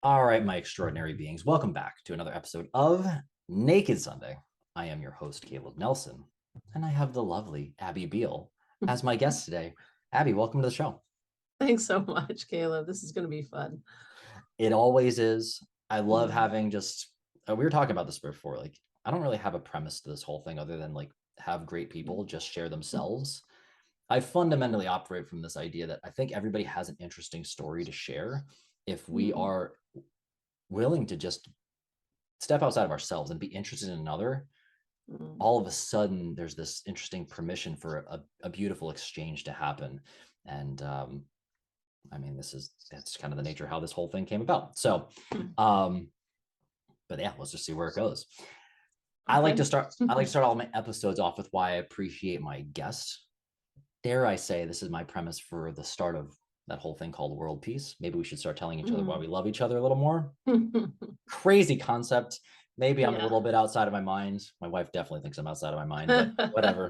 All right, my extraordinary beings, welcome back to another episode of Naked Sunday. I am your host, Caleb Nelson, and I have the lovely Abby Beale as my guest today. Abby, welcome to the show. Thanks so much, Caleb. This is going to be fun. It always is. I love having we were talking about this before, like, I don't really have a premise to this whole thing other than like have great people just share themselves. I fundamentally operate from this idea that I think everybody has an interesting story to share if we are willing to just step outside of ourselves and be interested in another. All of a sudden there's this interesting permission for a beautiful exchange to happen. And I mean, that's kind of the nature of how this whole thing came about. So but yeah, let's just see where it goes. Okay. I like to start all my episodes off with why I appreciate my guests. Dare I say, this is my premise for the start of that whole thing called world peace. Maybe we should start telling each other why we love each other a little more. Crazy concept. Maybe I'm a little bit outside of my mind. My wife definitely thinks I'm outside of my mind, but whatever.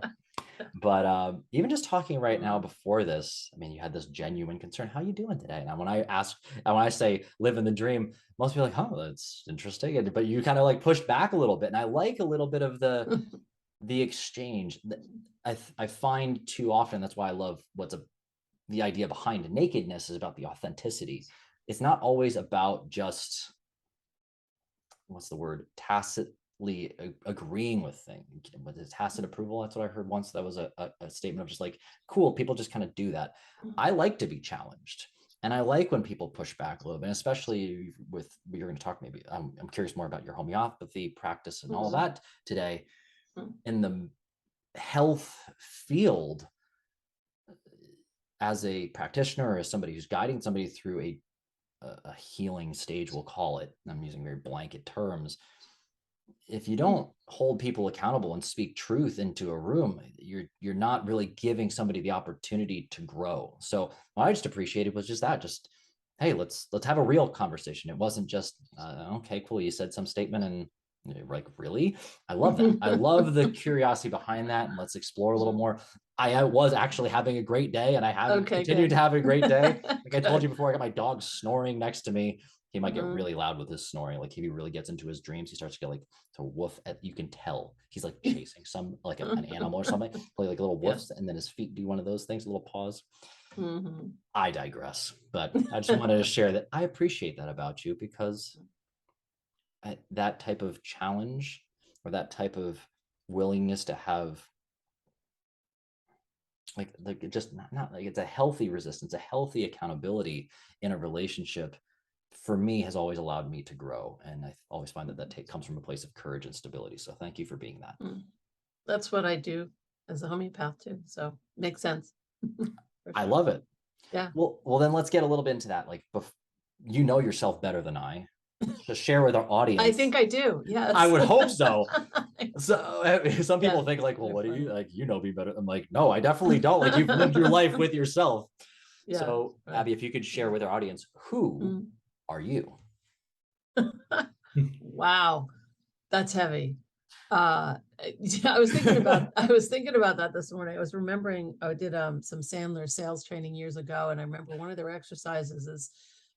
But even just talking right now before this, I mean, you had this genuine concern. How are you doing today? And when I say live in the dream, most people are like, oh, that's interesting. But you kind of like pushed back a little bit. And I like a little bit of the exchange. I find too often, that's why I love the idea behind nakedness is about the authenticity. It's not always about just, what's the word, tacitly agreeing with things, with a tacit approval. That's what I heard once. That was a statement of just like, cool, people just kind of do that. I like to be challenged. And I like when people push back a little bit, especially with, you're going to talk, maybe I'm curious more about your homeopathy practice and all that today. In the health field, as a practitioner or as somebody who's guiding somebody through a healing stage, we'll call it, I'm using very blanket terms, if you don't hold people accountable and speak truth into a room, you're not really giving somebody the opportunity to grow. So what I just appreciated was just that, just, hey, let's have a real conversation. It wasn't just okay, cool, you said some statement and like, really? I love that. I love the curiosity behind that, and let's explore a little more. I was actually having a great day, and I have continued to have a great day. Like I told you before, I got my dog snoring next to me. He might get really loud with his snoring. Like if he really gets into his dreams, he starts to get like to woof at, you can tell he's like chasing some like an animal or something, play like little woofs, and then his feet do one of those things, a little paws. I digress, but I just wanted to share that I appreciate that about you, because that type of challenge or that type of willingness to have like just not like, it's a healthy resistance, a healthy accountability in a relationship, for me has always allowed me to grow. And I always find that comes from a place of courage and stability. So thank you for being that. That's what I do as a homeopath too. So makes sense. I love it. Yeah. Well, then let's get a little bit into that. Like, you know yourself better than I. To share with our audience. I think I do. Yes. I would hope so. So some people think like, well, what do you like? You know me better. I'm like, no, I definitely don't. Like, you've lived your life with yourself. Yeah, so right. Abby, if you could share with our audience, who are you? Wow, that's heavy. I was thinking about that this morning. I was remembering I did some Sandler sales training years ago, and I remember one of their exercises is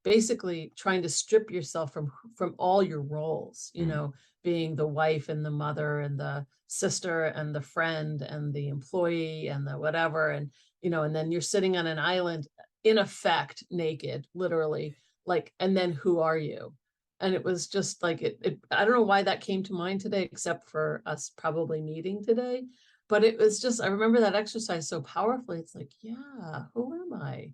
basically trying to strip yourself from all your roles, you know, being the wife and the mother and the sister and the friend and the employee and the whatever, and you know, and then you're sitting on an island in effect naked, literally, like, and then who are you? And it was just like I don't know why that came to mind today, except for us probably meeting today. But it was just, I remember that exercise so powerfully. It's like, yeah, who am I?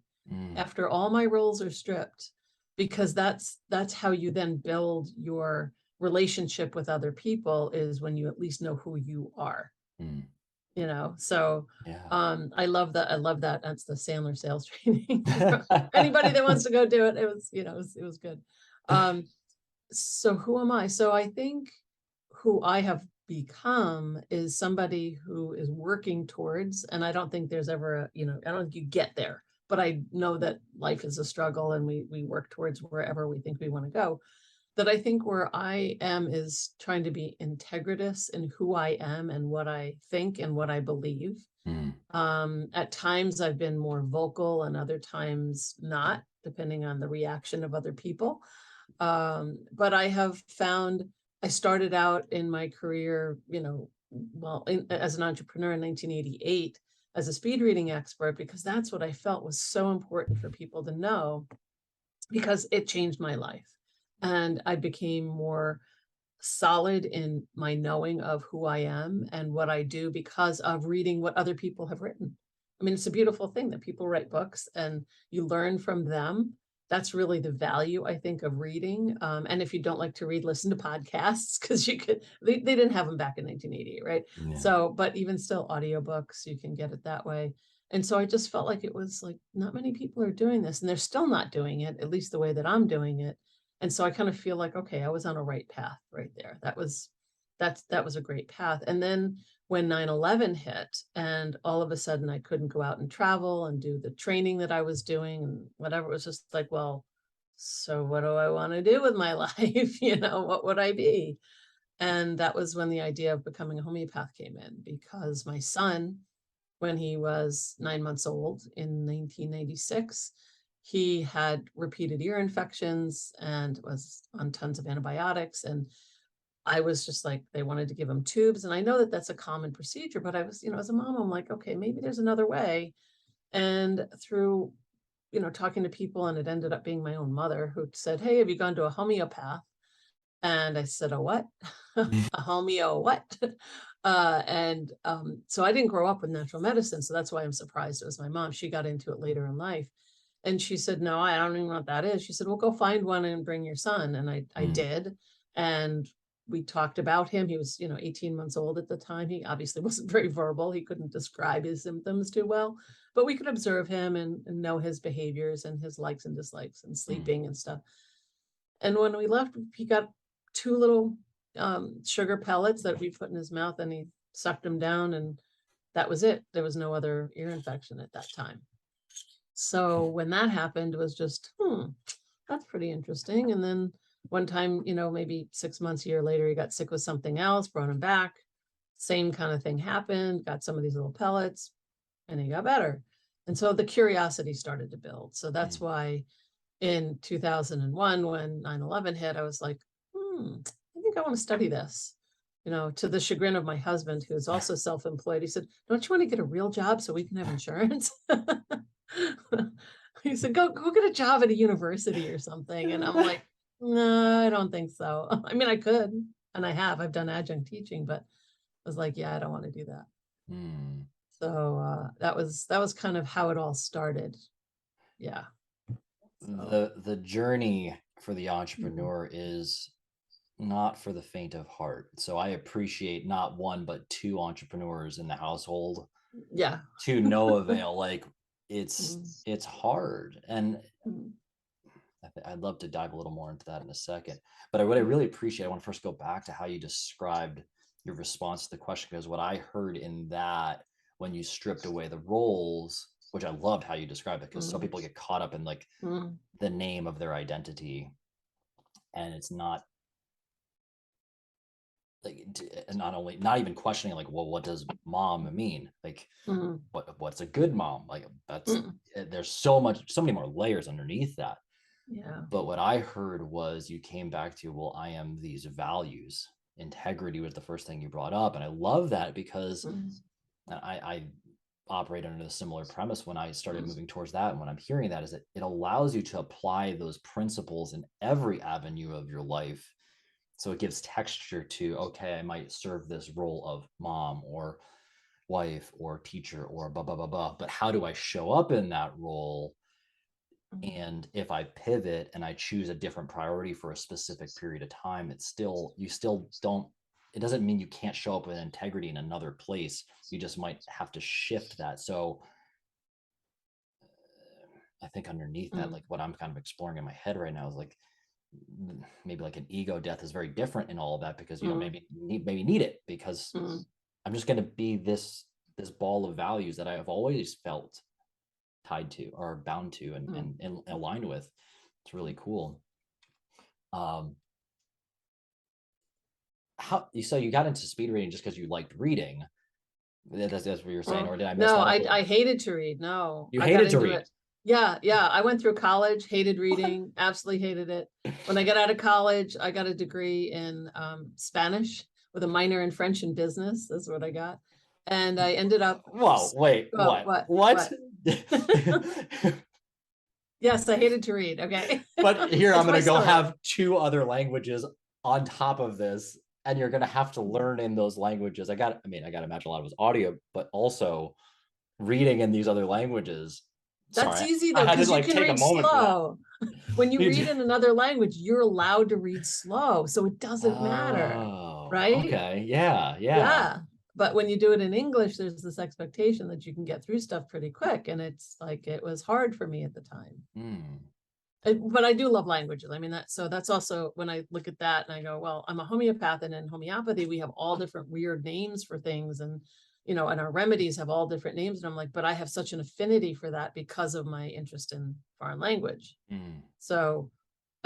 After all my roles are stripped, because that's how you then build your relationship with other people, is when you at least know who you are. You know, so I love that. That's the Sandler sales training. Anybody that wants to go do it, it was, you know, it was good. So who am I? So I think who I have become is somebody who is working towards, and I don't think there's ever a, you know, I don't think you get there, but I know that life is a struggle and we work towards wherever we think we want to go. That I think where I am is trying to be integritous in who I am and what I think and what I believe. At times I've been more vocal and other times not, depending on the reaction of other people. But I have found, I started out in my career, as an entrepreneur in 1988 as a speed reading expert, because that's what I felt was so important for people to know, because it changed my life. And I became more solid in my knowing of who I am and what I do because of reading what other people have written. I mean, it's a beautiful thing that people write books and you learn from them. That's really the value, I think, of reading. And if you don't like to read, listen to podcasts, because they didn't have them back in 1988, right? Yeah. So, but even still, audiobooks, you can get it that way. And so I just felt like it was like, not many people are doing this, and they're still not doing it, at least the way that I'm doing it. And so I kind of feel like, okay, I was on a right path right there. That was a great path. And then when 9/11 hit and all of a sudden I couldn't go out and travel and do the training that I was doing and whatever, it was just like, well, so what do I want to do with my life? What would I be? And that was when the idea of becoming a homeopath came in, because my son, when he was 9 months old in 1996, he had repeated ear infections and was on tons of antibiotics. And I was just like, they wanted to give him tubes. And I know that that's a common procedure, but I was, as a mom, I'm like, okay, maybe there's another way. And through, talking to people, and it ended up being my own mother who said, hey, have you gone to a homeopath? And I said, a what? A homeo what? So I didn't grow up with natural medicine. So that's why I'm surprised it was my mom. She got into it later in life. And she said, no, I don't even know what that is. She said, well, go find one and bring your son. And I did. And we talked about him. He was, 18 months old at the time. He obviously wasn't very verbal. He couldn't describe his symptoms too well, but we could observe him and know his behaviors and his likes and dislikes and sleeping and stuff. And when we left, he got two little sugar pellets that we put in his mouth, and he sucked them down, and that was it. There was no other ear infection at that time. So when that happened, it was just, that's pretty interesting. And then one time, maybe 6 months, a year later, he got sick with something else, brought him back. Same kind of thing happened, got some of these little pellets, and he got better. And so the curiosity started to build. So that's why in 2001, when 9/11 hit, I was like, I think I want to study this. To the chagrin of my husband, who's also self-employed. He said, don't you want to get a real job so we can have insurance? He said, go get a job at a university or something. And I'm like, no, I don't think so. I mean, I could, and I've done adjunct teaching, but I was like, yeah, I don't want to do that. So that was kind of how it all started. Yeah. The journey for the entrepreneur is not for the faint of heart. So I appreciate not one but two entrepreneurs in the household. Yeah. To no avail. Like it's hard. And I'd love to dive a little more into that in a second. But what I really appreciate, I want to first go back to how you described your response to the question, because what I heard in that, when you stripped away the roles, which I loved how you described it, because some people get caught up in like the name of their identity, and it's not like, not even questioning like, well, what does mom mean? Like what's a good mom? Like that's there's so many more layers underneath that. Yeah. But what I heard was you came back to, well, I am these values. Integrity was the first thing you brought up, and I love that, because I operate under a similar premise when I started moving towards that. And when I'm hearing that, is that it allows you to apply those principles in every avenue of your life. So it gives texture to, okay, I might serve this role of mom or wife or teacher or blah, blah, blah, blah. But how do I show up in that role? And if I pivot and I choose a different priority for a specific period of time, it doesn't mean you can't show up with integrity in another place. You just might have to shift that. So I think underneath that, like what I'm kind of exploring in my head right now is like, maybe like an ego death is very different in all of that, because you don't maybe need it, because I'm just going to be this ball of values that I have always felt tied to or bound to and aligned with. It's really cool. So you got into speed reading just because you liked reading? That's what you're saying, or did I miss no, that? I hated to read. No, You I got hated to into read. it. Yeah, yeah. I went through college, hated What? reading, absolutely hated it. When I got out of college, I got a degree in Spanish with a minor in French and business. That's what I got. And I ended up, Whoa, wait, oh, what? What? what? Yes, I hated to read. Okay. But here I'm That's my gonna go story. have two other languages on top of this, and you're gonna have to learn in those languages. I gotta imagine a lot of it was audio, but also reading in these other languages. That's Sorry, easy I though, had to because you like can take a read moment for that. slow. When you read in another language, you're allowed to read slow. So it doesn't matter, Oh, right? okay. Yeah, yeah. Yeah. But when you do it in English, there's this expectation that you can get through stuff pretty quick. And it's like, it was hard for me at the time. Hmm. But I do love languages. I mean, that's also when I look at that and I go, well, I'm a homeopath, and in homeopathy, we have all different weird names for things. And, and our remedies have all different names. And I'm like, but I have such an affinity for that because of my interest in foreign language. Hmm. So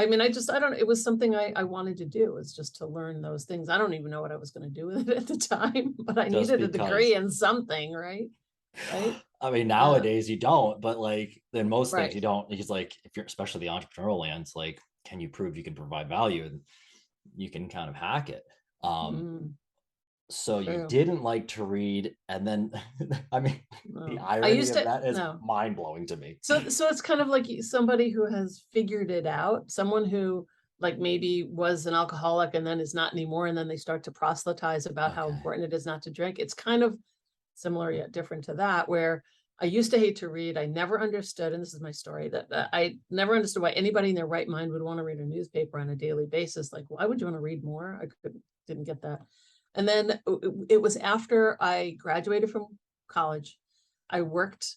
I mean, I don't, it was something I wanted to do, was just to learn those things. I don't even know what I was going to do with it at the time, but I Just needed a degree because. in something, right? Right. I mean, Uh, nowadays you don't, but like in most things right. you don't. Because like if you're especially the entrepreneurial lands, like can you prove you can provide value? And you can kind of hack it. Mm, So you true. didn't like to read, and then I mean, the No, I irony used of to, that is no. mind blowing to me. So it's kind of like somebody who has figured it out, someone who like maybe was an alcoholic and then is not anymore. And then they start to proselytize about how Okay. important it is not to drink. It's kind of similar yet different to that, where I used to hate to read. I never understood, and this is my story, that I never understood why anybody in their right mind would want to read a newspaper on a daily basis. Like, why would you want to read more? Didn't get that. And then it was after I graduated from college. I worked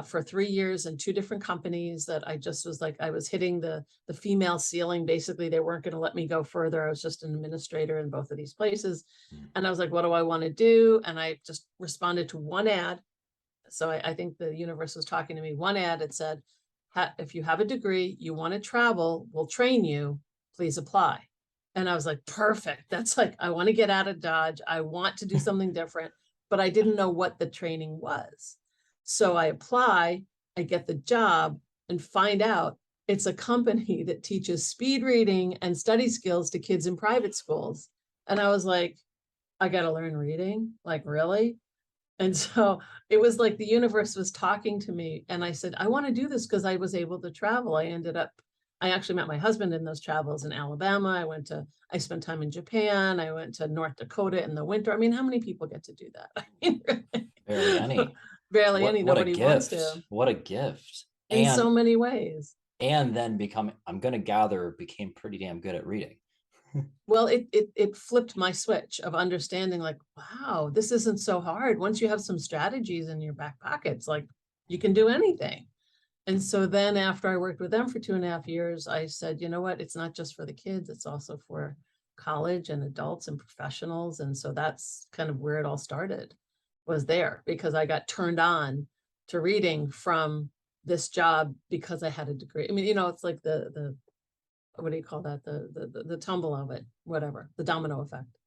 for 3 years in two different companies that I just was like, I was hitting the female ceiling. Basically, they weren't going to let me go further. I was just an administrator in both of these places. Mm. And I was like, what do I want to do? And I just responded to one ad. So I think the universe was talking to me. One ad, it said, if you have a degree, you want to travel, we'll train you, please apply. And I was like, perfect. That's like, I want to get out of Dodge. I want to do something different, but I didn't know what the training was. So I apply, I get the job, and find out it's a company that teaches speed reading and study skills to kids in private schools. And I was like, I got to learn reading. Like, really? And so it was like the universe was talking to me. And I said, I want to do this because I was able to travel. I actually met my husband in those travels in Alabama. I spent time in Japan. I went to North Dakota in the winter. I mean, how many people get to do that? I mean, Barely any. barely any. What a Nobody wants gift. to, What a gift. in so many ways. And then become I'm gonna gather became pretty damn good at reading. Well, it flipped my switch of understanding, like, wow, this isn't so hard. Once you have some strategies in your back pockets, like, you can do anything. And so then after I worked with them for 2.5 years, I said, you know what? It's not just for the kids, it's also for college and adults and professionals. And so that's kind of where it all started, was there, because I got turned on to reading from this job because I had a degree. I mean, it's like the what do you call that? The tumble of it, whatever, the domino effect.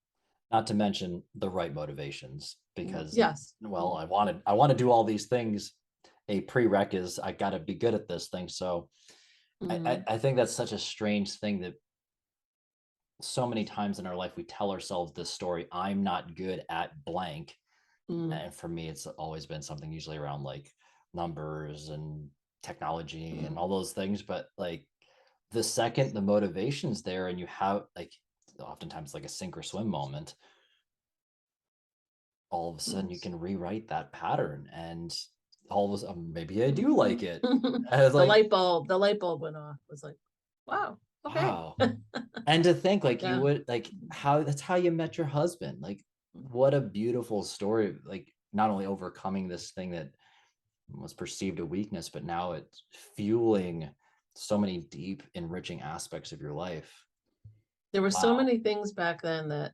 Not to mention the right motivations, because Yes. well, I want to do all these things. A prereq is I got to be good at this thing. So Mm-hmm. I think that's such a strange thing that so many times in our life we tell ourselves this story, I'm not good at blank. Mm-hmm. And for me, it's always been something usually around like numbers and technology and all those things. But like the second the motivation's there and you have like oftentimes like a sink or swim moment, all of a sudden you Yes. can rewrite that pattern and all of a sudden maybe I do like it. And it's The like, light bulb went off. It was like, wow, okay. wow. And to think like you Yeah. would like how that's how you met your husband. Like what a beautiful story. Like not only overcoming this thing that was perceived a weakness, but now it's fueling so many deep, enriching aspects of your life. There were so Wow. many things back then that,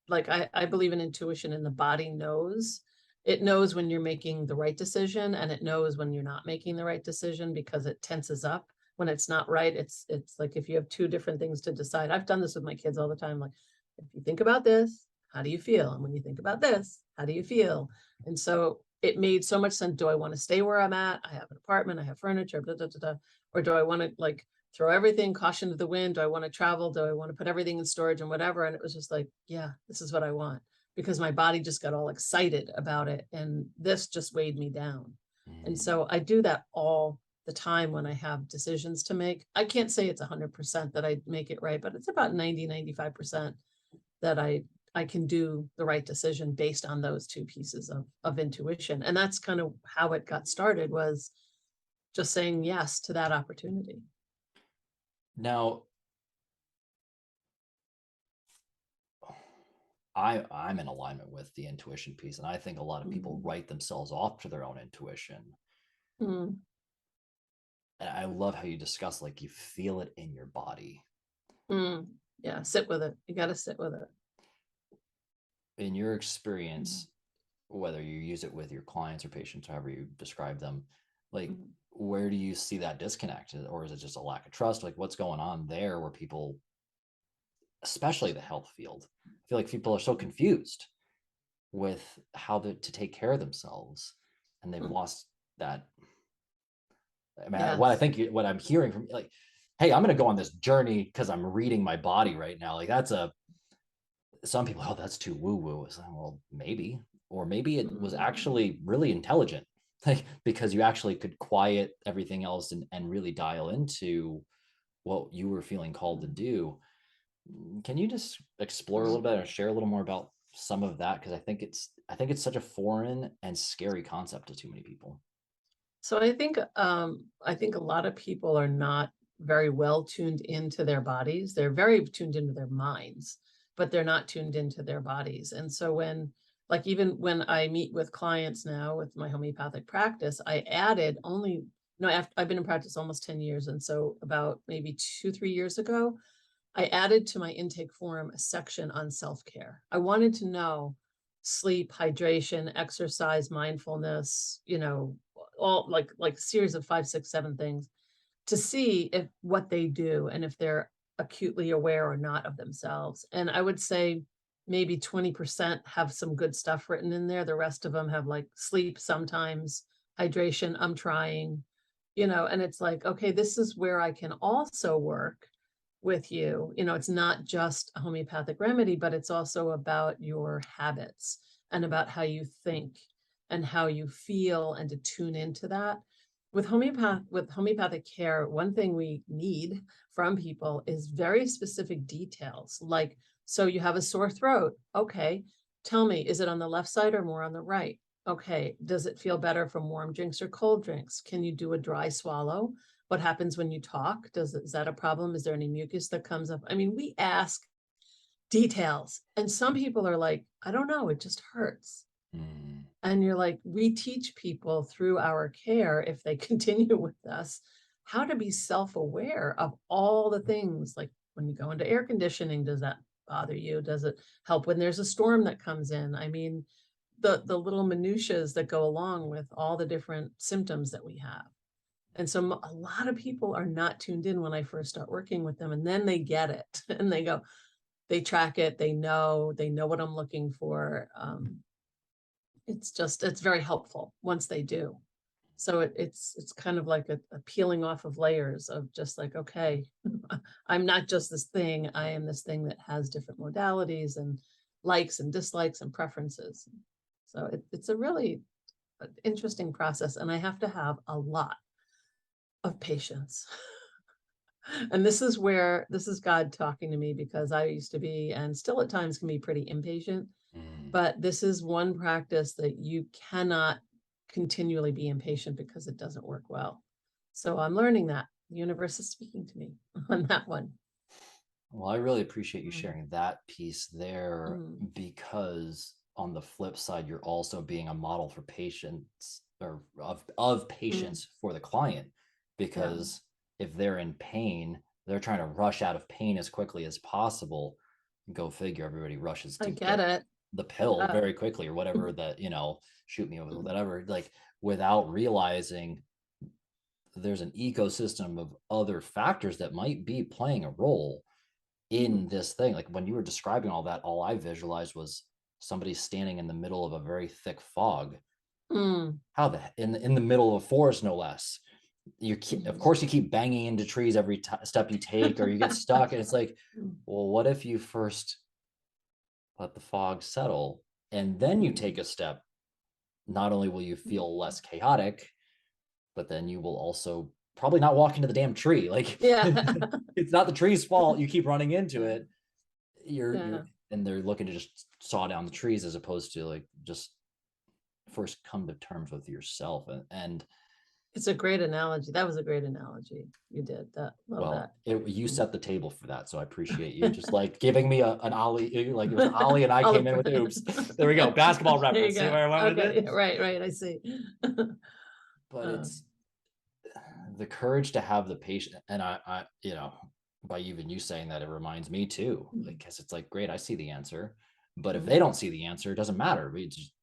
like, I believe in intuition, and the body knows. It knows when you're making the right decision, and it knows when you're not making the right decision, because it tenses up when it's not right. It's like if you have two different things to decide. I've done this with my kids all the time. Like, if you think about this, how do you feel? And when you think about this, how do you feel? And so it made so much sense. Do I want to stay where I'm at? I have an apartment, I have furniture, blah, blah, blah, blah. Or do I want to like throw everything, caution to the wind? Do I want to travel? Do I want to put everything in storage and whatever? And it was just like, yeah, this is what I want, because my body just got all excited about it. And this just weighed me down. And so I do that all the time when I have decisions to make. I can't say it's 100% that I make it right, but it's about 90-95% that I can do the right decision based on those two pieces of intuition. And that's kind of how it got started, was just saying yes to that opportunity. Now, I'm in alignment with the intuition piece, and I think a lot of people write themselves off to their own intuition. Mm. And I love how you discuss, like, you feel it in your body. Mm. Yeah, sit with it. You got to sit with it. In your experience, whether you use it with your clients or patients, however you describe them, like, where do you see that disconnect? Or is it just a lack of trust? Like, what's going on there where people, especially the health field, I feel like people are so confused with how to take care of themselves, and they've lost that. I mean, what I Yes. think, what I'm hearing from, like, hey, I'm going to go on this journey because I'm reading my body right now. Like, that's some people, oh, that's too woo woo. It's like, well, maybe, or maybe it was actually really intelligent, like, because you actually could quiet everything else and really dial into what you were feeling called to do. Can you just explore a little bit or share a little more about some of that? Because I think it's such a foreign and scary concept to too many people. So I think a lot of people are not very well tuned into their bodies. They're very tuned into their minds, but they're not tuned into their bodies. And so when, like, even when I meet with clients now with my homeopathic practice, I added only, no, I've been in practice almost 10 years. And so about maybe 2-3 years ago, I added to my intake form a section on self-care. I wanted to know sleep, hydration, exercise, mindfulness, all like a series of 5, 6, 7 things, to see if what they do and if they're acutely aware or not of themselves. And I would say maybe 20% have some good stuff written in there. The rest of them have like sleep sometimes, hydration, I'm trying, and it's like, okay, this is where I can also work with you. It's not just a homeopathic remedy, but it's also about your habits and about how you think and how you feel, and to tune into that. With homeopathic care, one thing we need from people is very specific details. Like, so you have a sore throat. Okay, tell me, is it on the left side or more on the right? Okay, does it feel better from warm drinks or cold drinks? Can you do a dry swallow? What happens when you talk? Is that a problem? Is there any mucus that comes up? I mean, we ask details, and some people are like, I don't know, it just hurts. And you're like, we teach people through our care, if they continue with us, how to be self-aware of all the things. Like, when you go into air conditioning, does that bother you? Does it help when there's a storm that comes in? I mean, the little minutiae that go along with all the different symptoms that we have. And so a lot of people are not tuned in when I first start working with them, and then they get it and they go, they track it, they know what I'm looking for. It's very helpful once they do. So it's kind of like a peeling off of layers of just like, okay, I'm not just this thing, I am this thing that has different modalities and likes and dislikes and preferences. So it's a really interesting process, and I have to have a lot of patience. And this is God talking to me, because I used to be, and still at times can be, pretty impatient. But this is one practice that you cannot continually be impatient, because it doesn't work well. So I'm learning that. The universe is speaking to me on that one. Well, I really appreciate you sharing that piece there, Mm. because on the flip side, you're also being a model for patients, or of Mm. patience for the client, Yeah, because if they're in pain, they're trying to rush out of pain as quickly as possible. Go figure, everybody rushes I to get get it. the pill Yeah. very quickly, or whatever that, shoot me with whatever, like, without realizing there's an ecosystem of other factors that might be playing a role in this thing. Like, when you were describing all that, all I visualized was somebody standing in the middle of a very thick fog, Mm, How the in the middle of a forest, no less. Of mhm. course you keep banging into trees every step you take, or you get stuck. And it's like, Mm, well, what if you first let the fog settle and then you take mm, a step? Not only will you feel less chaotic, but then you will also probably not walk into the damn tree. Like yeah. it's not the tree's fault. You keep running into Yeah. it. You're Yeah. and they're looking to just saw down the trees as opposed to like just first come to terms with yourself. And It's a great analogy. That was a great analogy. You did that. Love well, that. you Mm. set the table for that, so I appreciate you just like giving me an ollie. Like it was an ollie, and I All came in with the oops. There we go, basketball there you reference. See go. where I went with Okay. it? Yeah, right. Right. I see. But Um, it's the courage to have the patience. And I, by even you saying that, it reminds me too. Like, mm, because it's like, great, I see the answer, but if they mm. don't see the answer, it doesn't matter. We just,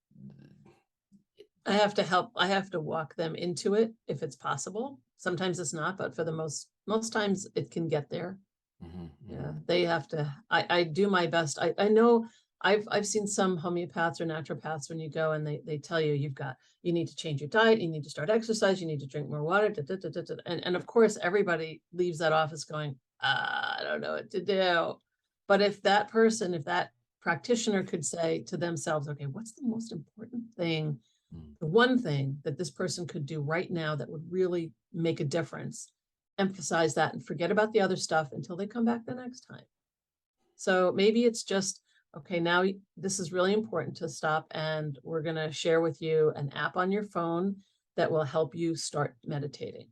I have to help. I have to walk them into it if it's possible. Sometimes it's not, but for the most times it can get there. mhm, Yeah, mhm, they have to, I do my best. I know I've seen some homeopaths or naturopaths when you go and they tell you you need to change your diet, you need to start exercise, you need to drink more water, da, da, da, da, da. And of course everybody leaves that office going, I don't know what to do. But if that practitioner could say to themselves, okay, what's the most important thing, mhm. the one thing that this person could do right now that would really make a difference, emphasize that and forget about the other stuff until they come back the next time. So maybe it's just, okay, now this is really important to stop, and we're going to share with you an app on your phone that will help you start meditating.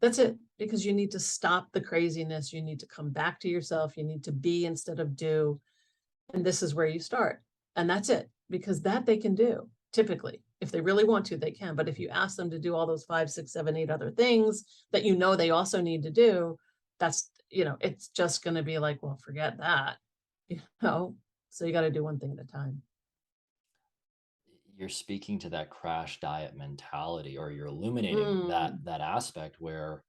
That's it, because you need to stop the craziness. You need to come back to yourself. You need to be instead of do. And this is where you start. And that's it, because that they can do typically. If they really want to, they can. But if you ask them to do all those 5, 6, 7, 8 other things that they also need to do, it's just going to be like, well, forget that, you know. So you got to do one thing at a time. You're speaking to that crash diet mentality, or you're illuminating Mm. that aspect where,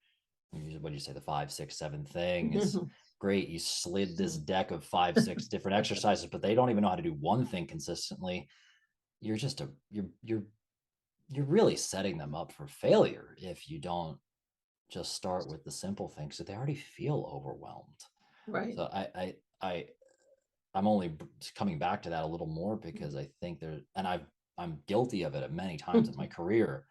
what do you say, the 5, 6, 7 things. Great, you slid this deck of 5, 6 different exercises, but they don't even know how to do one thing consistently. You're just a you're really setting them up for failure if you don't just start with the simple things that they already feel overwhelmed. Right. So I'm only coming back to that a little more because I think there, and I'm guilty of it at many times in my career.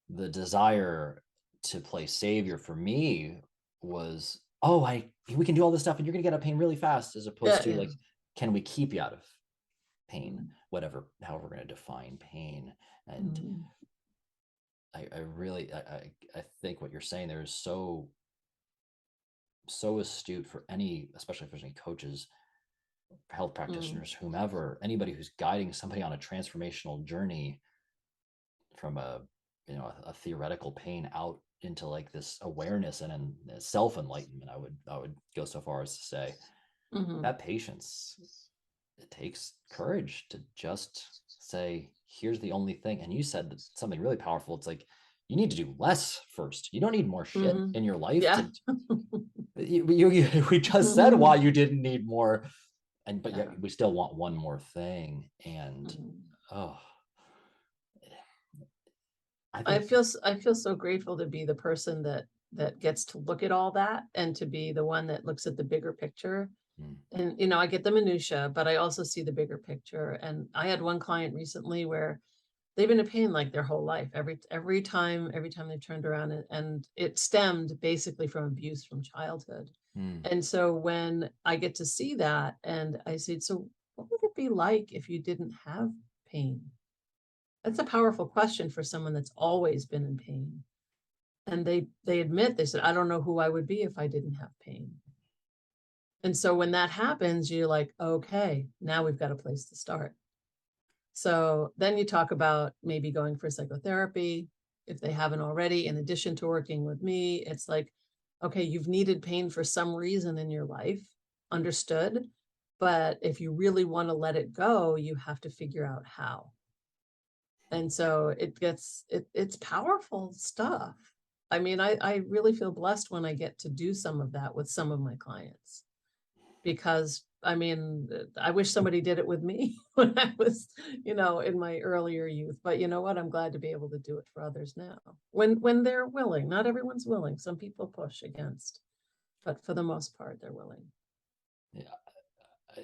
The desire to play savior for me was, oh, we can do all this stuff and you're gonna get out of pain really fast, as opposed Yeah. to Yeah. like, can we keep you out of pain, whatever, however we're going to define pain. And Mm. I really, I think what you're saying there is so astute for any, especially if there's any coaches, health Mm. practitioners, whomever, anybody who's guiding somebody on a transformational journey from a theoretical pain out into like this awareness and self enlightenment. I would go so far as to say Mm. that patience, it takes courage to just say, here's the only thing. And you said something really powerful. It's like, you need to do less first. You don't need more shit Mm. in your life Yeah. to, we just said why you didn't need more. But Yeah. yet we still want one more thing. And, Mm. oh, I I think, feel I feel so grateful to be the person that gets to look at all that, and to be the one that looks at the bigger picture. mm, And I get the minutia, but I also see the bigger picture. And I had one client recently where they've been in pain like their whole life. Every time they turned around, and it stemmed basically from abuse from childhood. mm, And so when I get to see that, and I said, so what would it be like if you didn't have pain? That's a powerful question for someone that's always been in pain. And they admit, they said, I don't know who I would be if I didn't have pain. And so when that happens, you're like, okay, now we've got a place to start. So then you talk about maybe going for psychotherapy if they haven't already, in addition to working with me. It's like, okay, you've needed pain for some reason in your life, understood. But if you really want to let it go, you have to figure out how. And so it's powerful stuff. I mean, I really feel blessed when I get to do some of that with some of my clients, because I mean, I wish somebody did it with me when I was, in my earlier youth. But you know what? I'm glad to be able to do it for others now when they're willing. Not everyone's willing. Some people push against, but for the most part, they're willing. Yeah.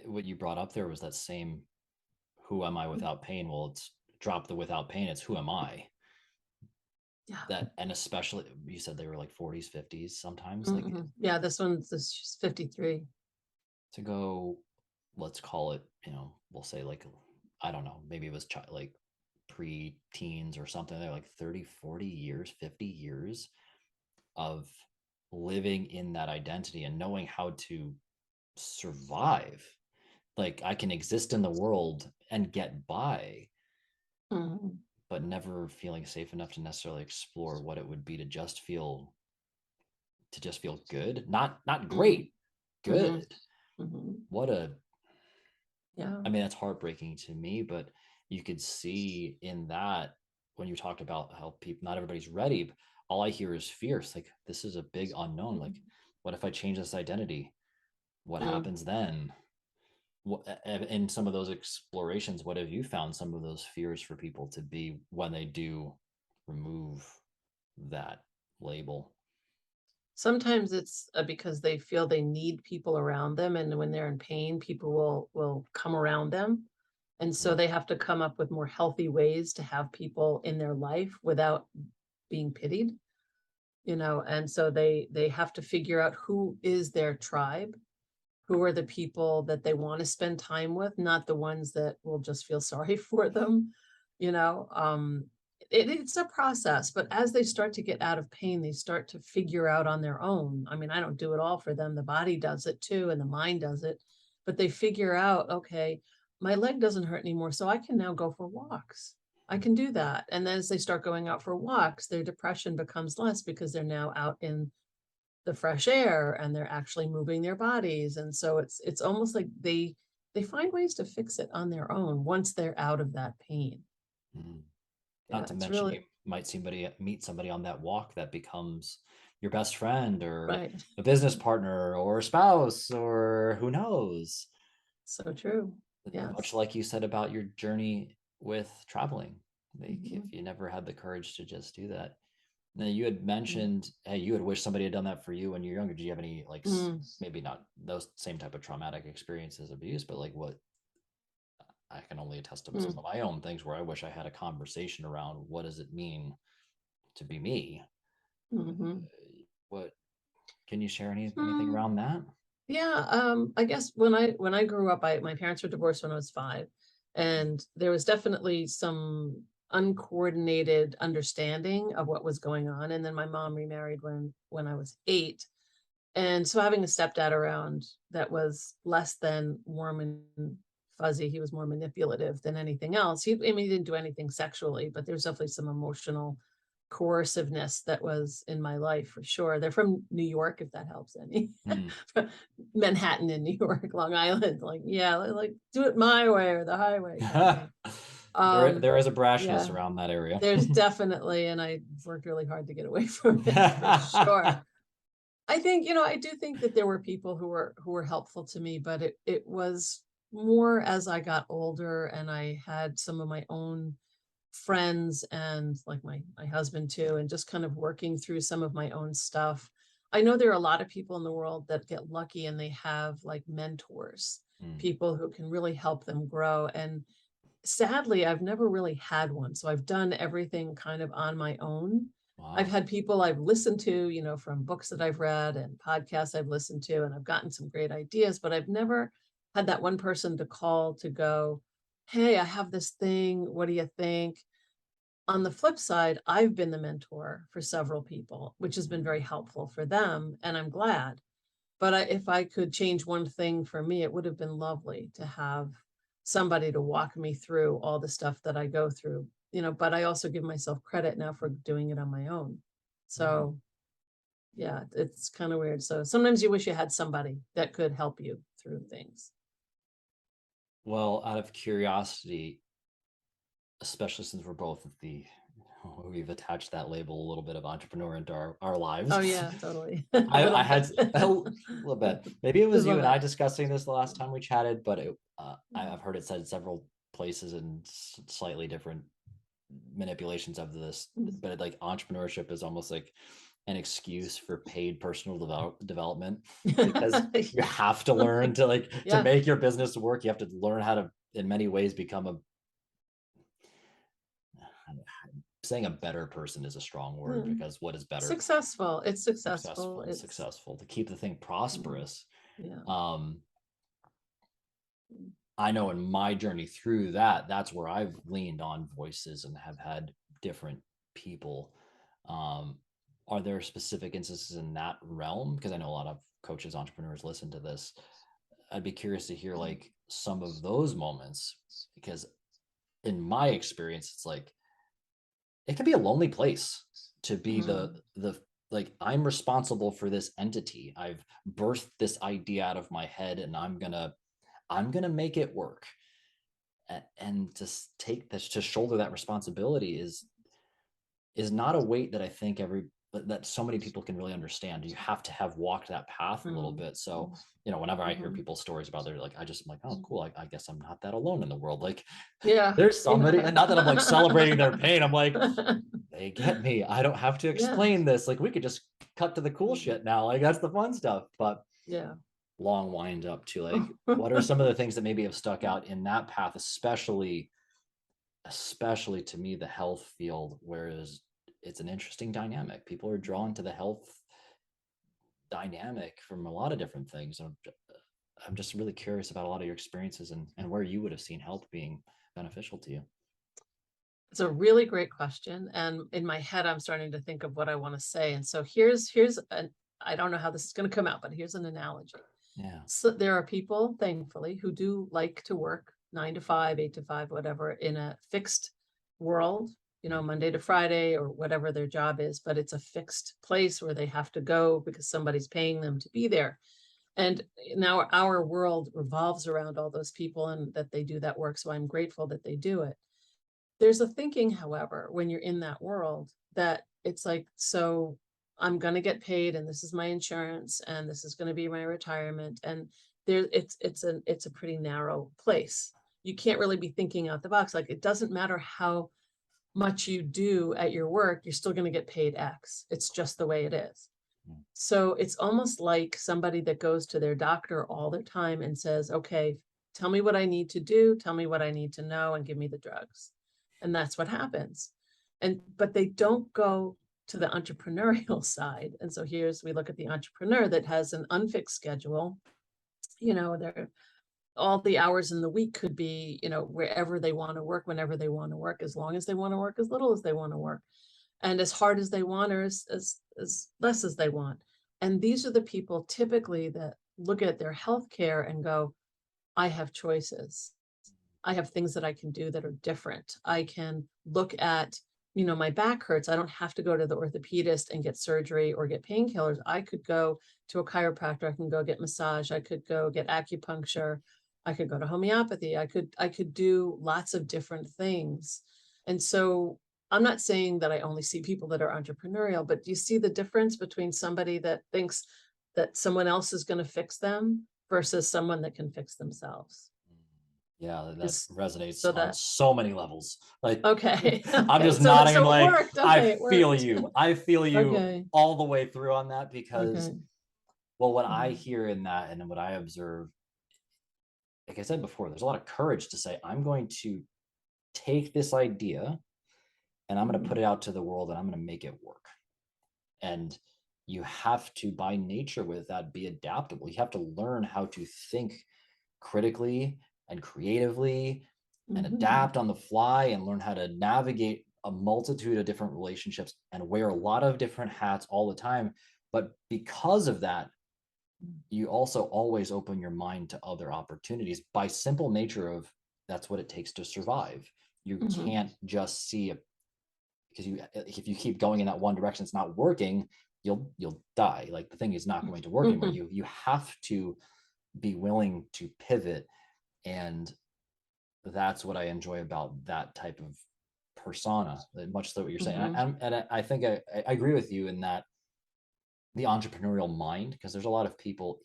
What you brought up there was that same who am I without pain? Well, it's drop the without pain. It's who am I? Yeah. That, and especially you said they were like 40s, 50s sometimes, like Yeah, she's 53. to go, let's call it, we'll say like, I don't know, maybe it was like pre-teens or something. They're like 30, 40 years, 50 years of living in that identity and knowing how to survive. Like I can exist in the world and get by, Mhm. but never feeling safe enough to necessarily explore what it would be to just feel good. Not Mhm. great, Mhm. good. Mhm. What a, Yeah. I mean, that's heartbreaking to me, but you could see in that when you talked about how people, not everybody's ready, all I hear is fear. It's like, this is a big unknown. Like, what if I change this identity? What Mm. happens then? In some of those explorations, what have you found some of those fears for people to be when they do remove that label? Sometimes it's because they feel they need people around them, and when they're in pain, people will come around them. And so Mm, they have to come up with more healthy ways to have people in their life without being pitied, and so they have to figure out who is their tribe, who are the people that they want to spend time with, not the ones that will just feel sorry for them. You know, it's a process, but as they start to get out of pain, they start to figure out on their own. I mean, I don't do it all for them. The body does it too, and the mind does it, but they figure out, okay, my leg doesn't hurt anymore, so I can now go for walks. I can do that. And then as they start going out for walks, their depression becomes less because they're now out in the fresh air and they're actually moving their bodies. And so it's almost like they find ways to fix it on their own once they're out of that pain. mm. Yeah, Not to it's mention really you might meet somebody on that walk that becomes your best friend or right. a business partner or a spouse or who knows. So true. Much Yes. like you said about your journey with traveling, like if Mhm. you never had the courage to just do that. Now you had Mm. mentioned, hey, you had wished somebody had done that for you when you're younger. Do you have any like Mm. maybe not those same type of traumatic experiences, abuse, but like what I can only attest to some Mm. of my own things where I wish I had a conversation around what does it mean to be me? Mhm. What can you share anything Mm. around that? Yeah, I guess when I grew up, my parents were divorced when I was 5, and there was definitely some uncoordinated understanding of what was going on. And then my mom remarried when I was 8. And so having a stepdad around that was less than warm and fuzzy, he was more manipulative than anything else. I mean, he didn't do anything sexually, but there's definitely some emotional coerciveness that was in my life for sure. They're from New York, if that helps any. Hmm. Manhattan in New York, Long Island, like, yeah, like do it my way or the highway kind of thing. There is a brashness Yeah, around that area. there's definitely, and I worked really hard to get away from it for sure. I think, I do think that there were people who were helpful to me, but it was more as I got older and I had some of my own friends and like my husband too, and just kind of working through some of my own stuff. I know there are a lot of people in the world that get lucky and they have like mentors, Hmm. people who can really help them grow. And sadly, I've never really had one. So I've done everything kind of on my own. I've Wow. had people I've listened to, from books that I've read and podcasts I've listened to, and I've gotten some great ideas, but I've never had that one person to call to go, hey, I have this thing. What do you think? On the flip side, I've been the mentor for several people, which has been very Hmm. helpful for them, and I'm glad. But if I could change one thing for me, it would have been lovely to have somebody to walk me through all the stuff that I go through, but I also give myself credit now for doing it on my own. Hmm. So yeah, it's kind of weird. So sometimes you wish you had somebody that could help you through things. Well, out of curiosity, especially since we're both at the we've attached that label a little bit of entrepreneur into our lives. Oh yeah, totally. A little I had bit. a little bit. Maybe it was Just a you little and I bit. discussing this the last time we chatted, but I've heard it said several places in slightly different manipulations of this. But like entrepreneurship is almost like an excuse for paid personal development, because you have to learn to like to Yeah. make your business work. You have to learn how to, in many ways, become a, saying a better person is a strong word, Mm. because what is better? Successful. It's successful. Successful, It's successful, to keep the thing prosperous. yeah. I know in my journey through that, that's where I've leaned on voices and have had different people. Are there specific instances in that realm? Because I know a lot of coaches, entrepreneurs listen to this. I'd be curious to hear like some of those moments, because in my experience, it's like it can be a lonely place to be the like, I'm responsible for this entity. I've birthed this idea out of my head, and I'm gonna make it work. And to take this, to shoulder that responsibility is not a weight that I think that so many people can really understand. You have to have walked that path a little bit. So, whenever I hear people's stories about, they're like, I'm like, oh, cool. I guess I'm not that alone in the world. Like, Yeah. there's somebody, and not that I'm like celebrating their pain. I'm like, Yeah. they get me. I don't have to explain this. Like, we could just cut to the cool shit now. Like, that's the fun stuff. But Yeah. long wind up to like, what are some of the things that maybe have stuck out in that path, especially to me, the health field, whereas it's an interesting dynamic. People are drawn to the health dynamic from a lot of different things. I'm just really curious about a lot of your experiences, and where you would have seen health being beneficial to you. It's a really great question. And in my head, I'm starting to think of what I want to say. And so here's an, I don't know how this is going to come out, but here's an analogy. Yeah. So there are people, thankfully, who do like to work 9 to 5, 8 to 5, whatever, in a fixed world, Monday to Friday or whatever their job is, but it's a fixed place where they have to go because somebody's paying them to be there. And now our world revolves around all those people and that they do that work. So I'm grateful that they do it. There's a thinking, however, when you're in that world, that it's like, so I'm going to get paid and this is my insurance and this is going to be my retirement. And there it's a pretty narrow place. You can't really be thinking out the box. Like, it doesn't matter how much you do at your work, you're still going to get paid X. It's just the way it is. So it's almost like somebody that goes to their doctor all the time and says, okay, tell me what I need to do, tell me what I need to know, and give me the drugs. And that's what happens. But they don't go to the entrepreneurial side. And so we look at the entrepreneur that has an unfixed schedule. They're all the hours in the week could be, wherever they want to work, whenever they want to work, as long as they want to work, as little as they want to work, and as hard as they want, or as less as they want. And these are the people typically that look at their healthcare and go, I have choices. I have things that I can do that are different. I can look at, my back hurts. I don't have to go to the orthopedist and get surgery or get painkillers. I could go to a chiropractor. I can go get massage. I could go get acupuncture. I could go to homeopathy. I could do lots of different things. And so I'm not saying that I only see people that are entrepreneurial, but do you see the difference between somebody that thinks that someone else is going to fix them versus someone that can fix themselves? Yeah, that It's resonates so on that so many levels. Like, okay. I'm Okay. just So nodding and it like, worked. I Okay, it feel worked. you. I feel you Okay. all the way through on that, because, Okay. well, what I hear in that and what I observe, like I said before, there's a lot of courage to say, I'm going to take this idea and I'm going to put it out to the world and I'm going to make it work. And you have to, by nature, with that, be adaptable. You have to learn how to think critically and creatively and adapt on the fly, and learn how to navigate a multitude of different relationships and wear a lot of different hats all the time. But because of that, you also always open your mind to other opportunities by simple nature of, that's what it takes to survive. You can't just see it, because if you keep going in that one direction, it's not working, you'll die. Like, the thing is not going to work anymore. You have to be willing to pivot. And that's what I enjoy about that type of persona, much like what you're saying. Mhm. I think I agree with you in that the entrepreneurial mind, because there's a lot of people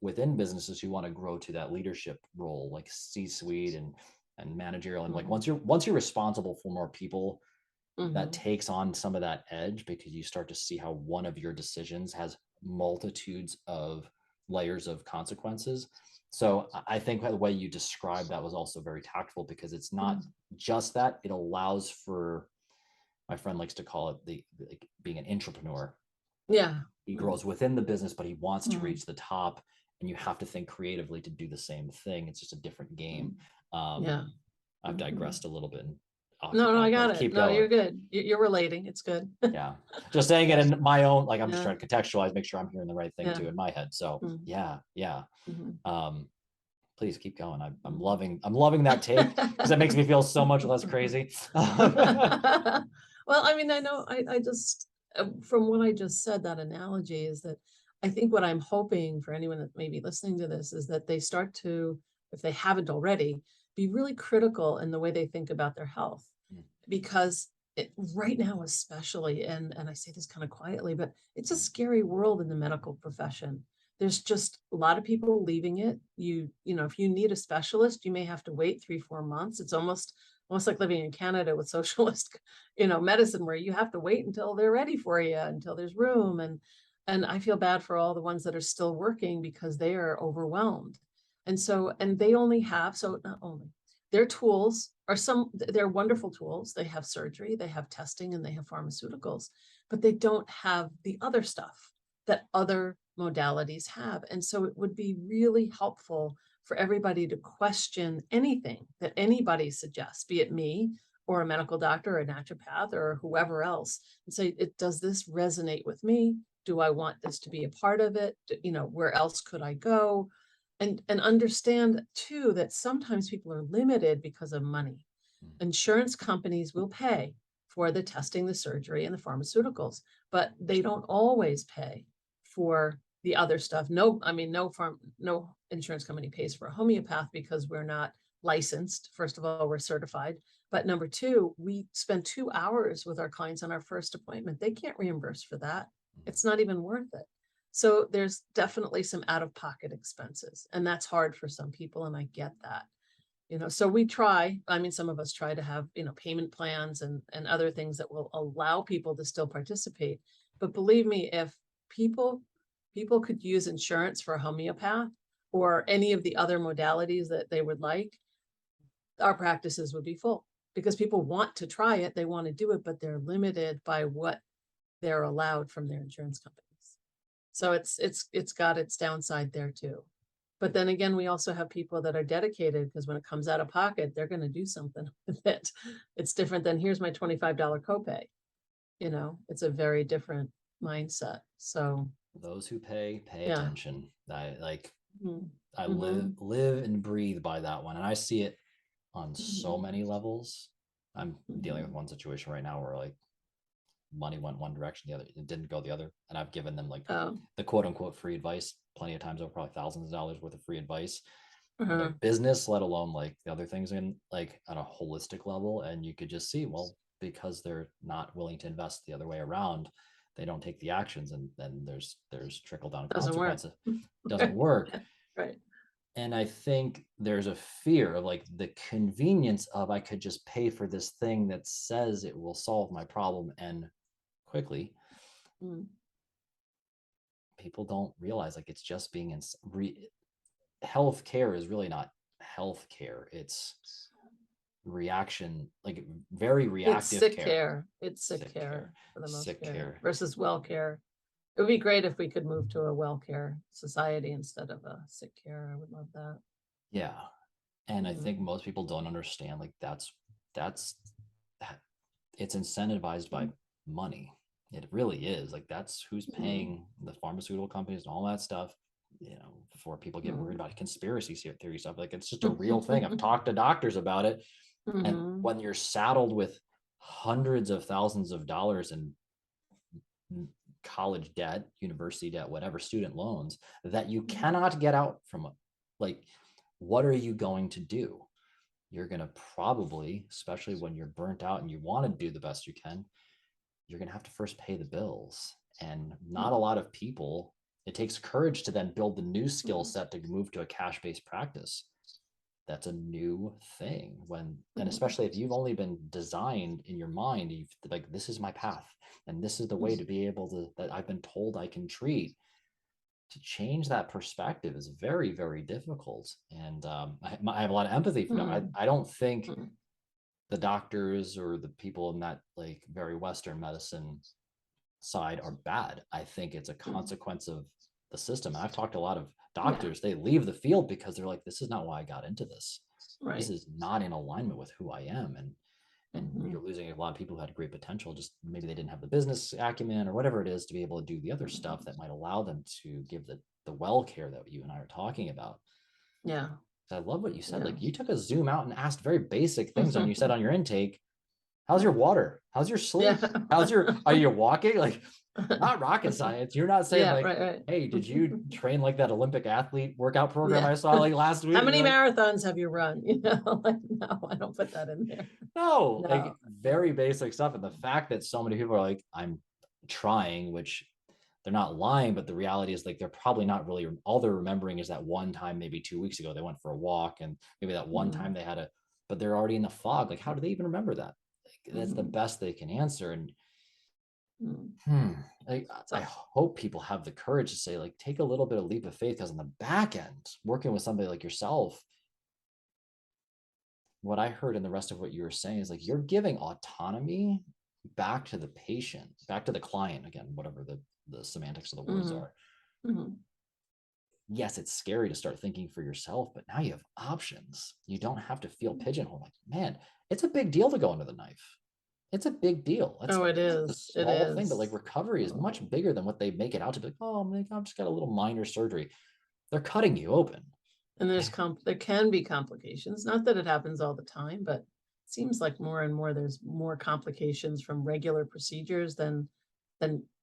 within businesses who want to grow to that leadership role, like C-suite and managerial. And like Mhm. once you're responsible for more people, that Mhm. takes on some of that edge, because you start to see how one of your decisions has multitudes of layers of consequences. So I think the way you described that was also very tactful, because it's not Mhm. just that, it allows for, my friend likes to call it like being an entrepreneur. Yeah. He Mm. grows within the business, but he wants to Mhm. reach the top, and you have to think creatively to do the same thing. It's just a different game. Mm. um, Yeah. I've Mhm. digressed a little bit, and I'll No, no, I got let's it. keep No, going. you're good. You're relating. It's good. Yeah, just saying it Yeah. in my own, like I'm just Yeah. trying to contextualize, make sure I'm hearing the right thing Yeah. too in my head. So Mm. yeah, yeah. Mhm. um Please keep going. Mhm. I'm loving that take, because that makes me feel so much less crazy. Well, I mean, I know I just, from what I just said, that analogy is that I think what I'm hoping for anyone that may be listening to this is that they start to, if they haven't already, be really critical in the way they think about their health. Because right now, especially, and I say this kind of quietly, but it's a scary world in the medical profession. There's just a lot of people leaving it. You know, if you need a specialist, you may have to wait 3, 4 months. It's almost like living in Canada with socialist, medicine, where you have to wait until they're ready for you, until there's room. And I feel bad for all the ones that are still working because they are overwhelmed. And so, and they only have, so not only, their tools are they're wonderful tools. They have surgery, they have testing, and they have pharmaceuticals, but they don't have the other stuff that other modalities have. And so it would be really helpful for everybody to question anything that anybody suggests, be it me or a medical doctor or a naturopath or whoever else, and say, does this resonate with me? Do I want this to be a part of it? Where else could I go? And understand too that sometimes people are limited because of money. Insurance companies will pay for the testing, the surgery, and the pharmaceuticals, but they don't always pay for the other stuff. No, I mean, no insurance company pays for a homeopath because we're not licensed. First of all, we're certified. But number two, we spend 2 hours with our clients on our first appointment. They can't reimburse for that. It's not even worth it. So there's definitely some out of pocket expenses, and that's hard for some people. And I get that. So we try, I mean, some of us try to have, payment plans and other things that will allow people to still participate. But believe me, if people people could use insurance for a homeopath or any of the other modalities that they would like, our practices would be full because people want to try it, they want to do it, but they're limited by what they're allowed from their insurance companies. So it's got its downside there too. But then again, we also have people that are dedicated because when it comes out of pocket, they're going to do something with it. It's different than here's my $25 copay. It's a very different mindset. So Those who pay yeah. attention. Mhm. I Mhm. live and breathe by that one, and I see it on so Mhm. many levels. I'm dealing with Mhm. one situation right now where like money went one direction, the other it didn't go the other, and I've given them like Oh, the quote unquote free advice plenty of times over, probably thousands of dollars worth of free advice on their uh-huh. business, let alone like the other things in like on a holistic level. And you could just see, well, because they're not willing to invest the other way around, they don't take the actions, and then there's trickle down Doesn't work. consequences. Doesn't work. Right. And I think there's a fear of like the convenience of, I could just pay for this thing that says it will solve my problem and quickly. Mm. People don't realize like it's just being in health care is really not health care. It's reaction, like very It's reactive sick care. care. It's sick Sick care. care for the most Sick care care. versus well care. It would be great if we could move to a well care society instead of a sick care. I would love that. Yeah. And I think Mhm. most people don't understand like that's it's incentivized by Mhm. money. It really is. Like that's who's Mhm. paying the pharmaceutical companies and all that stuff. Before people get worried Mhm. about conspiracy theory stuff, like it's just a real thing. I've talked to doctors about it. And Mhm. when you're saddled with hundreds of thousands of dollars in college debt, university debt, whatever, student loans that you cannot get out from, like, what are you going to do? you're going to probably, especially when you're burnt out and you want to do the best you can, you're going to have to first pay the bills. And not a lot of people, it takes courage to then build the new skill set to move to a cash-based practice. That's a new thing and especially if you've only been designed in your mind, you've like, this is my path and this is the way to be able to, that I've been told I can treat. To change that perspective is very, very difficult. And I have a lot of empathy for them. I don't think the doctors or the people in that like very Western medicine side are bad. I think it's a consequence of the system. And I've talked to a lot of doctors, they leave the field because they're like, this is not why I got into this. Right. This is not in alignment with who I am. And you're losing a lot of people who had great potential. Just maybe they didn't have the business acumen or whatever it is to be able to do the other stuff that might allow them to give the well care that you and I are talking about. Yeah. I love what you said. Like, you took a zoom out and asked very basic things on you said on your intake. How's your water? How's your sleep? Are you walking? Like, not rocket science. You're not saying right. Hey, did you train like that Olympic athlete workout program I saw like last week? How many marathons have you run? Like, no, I don't put that in there. No, like very basic stuff. And the fact that so many people are like, I'm trying, which they're not lying, but the reality is like, they're probably not really, all they're remembering is that one time, maybe 2 weeks ago, they went for a walk and maybe that one time they had but they're already in the fog. Like, how do they even remember that? Like, that's the best they can answer. And I hope people have the courage to say, like, take a little bit of leap of faith, because on the back end, working with somebody like yourself, what I heard in the rest of what you were saying is like, you're giving autonomy back to the patient, back to the client, again, whatever the semantics of the words are. Yes, it's scary to start thinking for yourself, but now you have options. You don't have to feel pigeonholed. Like, man, it's a big deal to go under the knife. It's a big deal. It is a small thing, but like, recovery is much bigger than what they make it out to be. Like, oh, I've just got a little minor surgery. They're cutting you open. And there can be complications. Not that it happens all the time, but it seems like more and more there's more complications from regular procedures than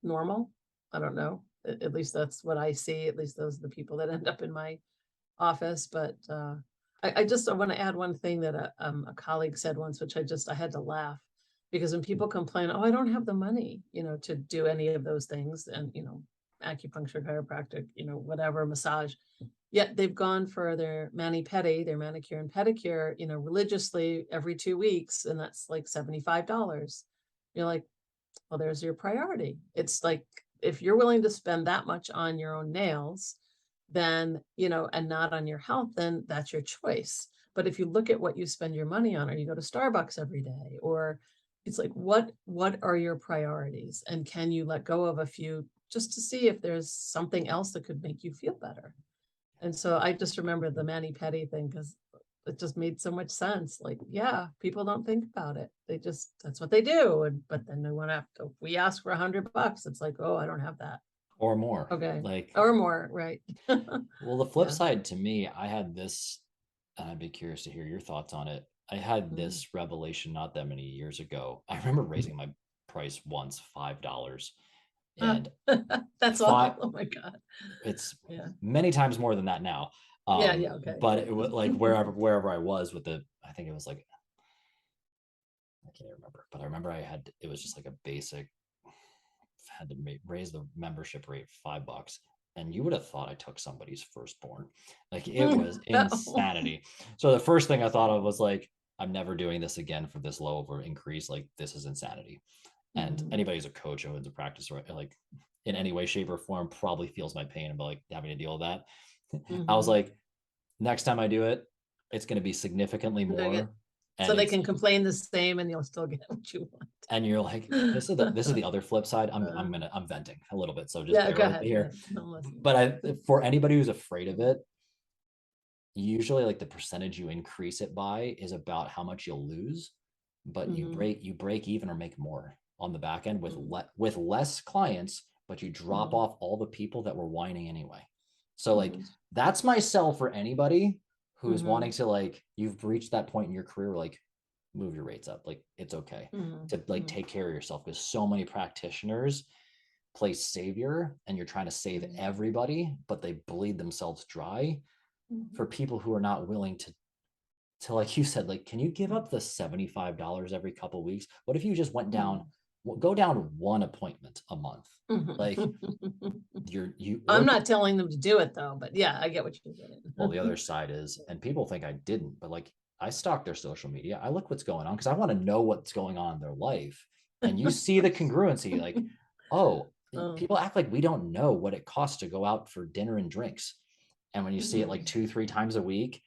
normal. I don't know. At least that's what I see. At least those are the people that end up in my office. But I want to add one thing that a colleague said once, which I had to laugh, because when people complain, oh, I don't have the money, to do any of those things, and acupuncture, chiropractic, whatever, massage, yet they've gone for their mani-pedi, their manicure and pedicure, religiously every 2 weeks, and that's like $75. You're like, well, there's your priority. It's like, if you're willing to spend that much on your own nails, then, and not on your health, then that's your choice. But if you look at what you spend your money on, or you go to Starbucks every day, or it's like, what are your priorities? And can you let go of a few just to see if there's something else that could make you feel better? And so I just remember the mani-pedi thing, because it just made so much sense. Like, yeah, people don't think about it. That's what they do. But then they want to, we ask for $100. It's like, oh, I don't have that. Or more. Okay. Like, or more. Right. Well, the flip side to me, I had this, and I'd be curious to hear your thoughts on it. I had this revelation not that many years ago. I remember raising my price once, $5. And that's all. Oh my God. It's many times more than that now. Okay. But it was like, wherever I was with I think it was like, I can't remember, but I remember it was just like a basic, had to raise the membership rate $5. And you would have thought I took somebody's firstborn. Like, it was insanity. So the first thing I thought of was like, I'm never doing this again for this low of an increase. Like, this is insanity. And anybody who's a coach who owns a practice, or like in any way, shape, or form, probably feels my pain about like having to deal with that. I was like, next time I do it, it's going to be significantly more. So they can complain the same and you'll still get what you want. And you're like, this is the other flip side. I'm venting a little bit. So just bear with me here. But for anybody who's afraid of it, usually like the percentage you increase it by is about how much you'll lose, but you break even or make more on the back end with less clients, but you drop off all the people that were whining anyway. So like, that's my sell for anybody who's wanting to, like, you've reached that point in your career, like, move your rates up. Like, it's okay to like take care of yourself, because so many practitioners play savior, and you're trying to save everybody, but they bleed themselves dry for people who are not willing to to, like you said, like, can you give up the $75 every couple weeks? What if you just went down, go down one appointment a month? Like, you I'm or not telling them to do it though, but yeah, I get what you're getting. well, the other side is, and people think I didn't, but like, I stalk their social media. I look what's going on because I want to know what's going on in their life. And you see the congruency, like, oh, Oh, people act like we don't know what it costs to go out for dinner and drinks. And when you see it like 2, 3 times a week,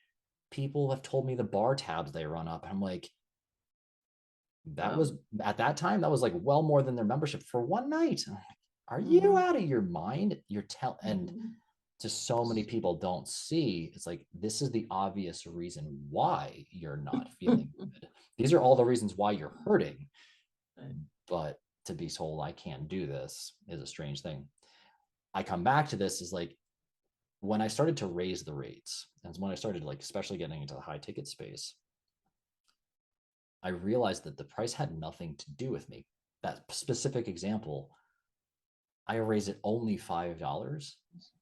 people have told me the bar tabs they run up. And I'm like, that was at that time, that was like well more than their membership for one night. Like, are you out of your mind? And just so many people don't see, it's like, this is the obvious reason why you're not feeling good. These are all the reasons why you're hurting. But to be told I can't do this is a strange thing. I come back to this is like, when I started to raise the rates, and when I started, like, especially getting into the high ticket space, I realized that the price had nothing to do with me. That specific example, I raised it only $5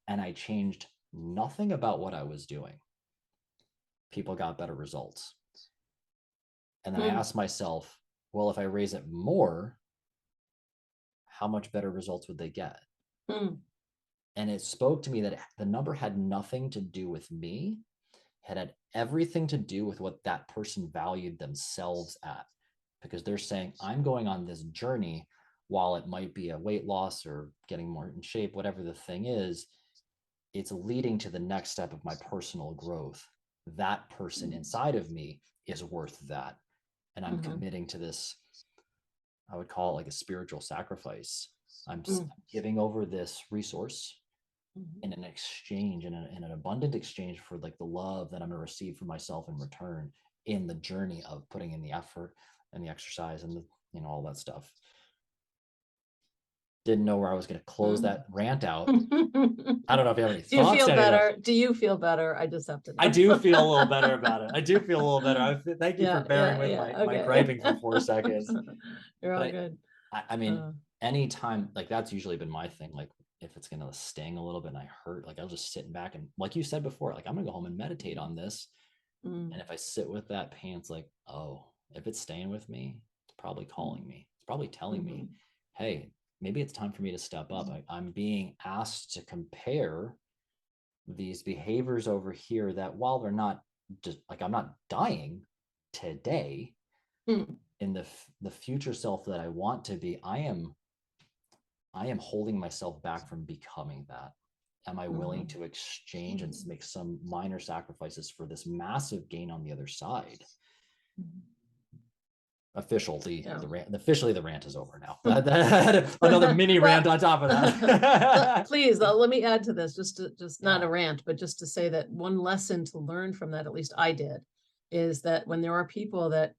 and I changed nothing about what I was doing. People got better results. And then I asked myself, well, if I raise it more, how much better results would they get? And it spoke to me that the number had nothing to do with me. It had everything to do with what that person valued themselves at. Because they're saying, I'm going on this journey, while it might be a weight loss or getting more in shape, whatever the thing is, it's leading to the next step of my personal growth. That person inside of me is worth that. And I'm committing to this, I would call it like a spiritual sacrifice. I'm giving over this resource in an exchange, in an abundant exchange for like the love that I'm going to receive from myself in return, in the journey of putting in the effort and the exercise and the, all that stuff. Didn't know where I was going to close that rant out. I don't know if you have any Do you thoughts. feel better? Do you feel better? I just have to know. I do feel a little better about it. I do feel a little better. Thank you for bearing with my okay. griping for 4 seconds. You're all But good. I mean, anytime, like, that's usually been my thing. Like, if it's going to sting a little bit and I hurt, like, I'll just sit back and, like you said before, like, I'm going to go home and meditate on this. And if I sit with that pain, it's like, oh, if it's staying with me, it's probably calling me. It's probably telling me, hey, maybe it's time for me to step up. I'm being asked to compare these behaviors over here that, while they're not just like, I'm not dying today, in the future self that I want to be, I am holding myself back from becoming that. Am I willing to exchange and make some minor sacrifices for this massive gain on the other side? Officially, the rant is over now. Another mini rant on top of that. Please, let me add to this, just not a rant, but just to say that one lesson to learn from that, at least I did, is that when there are people that,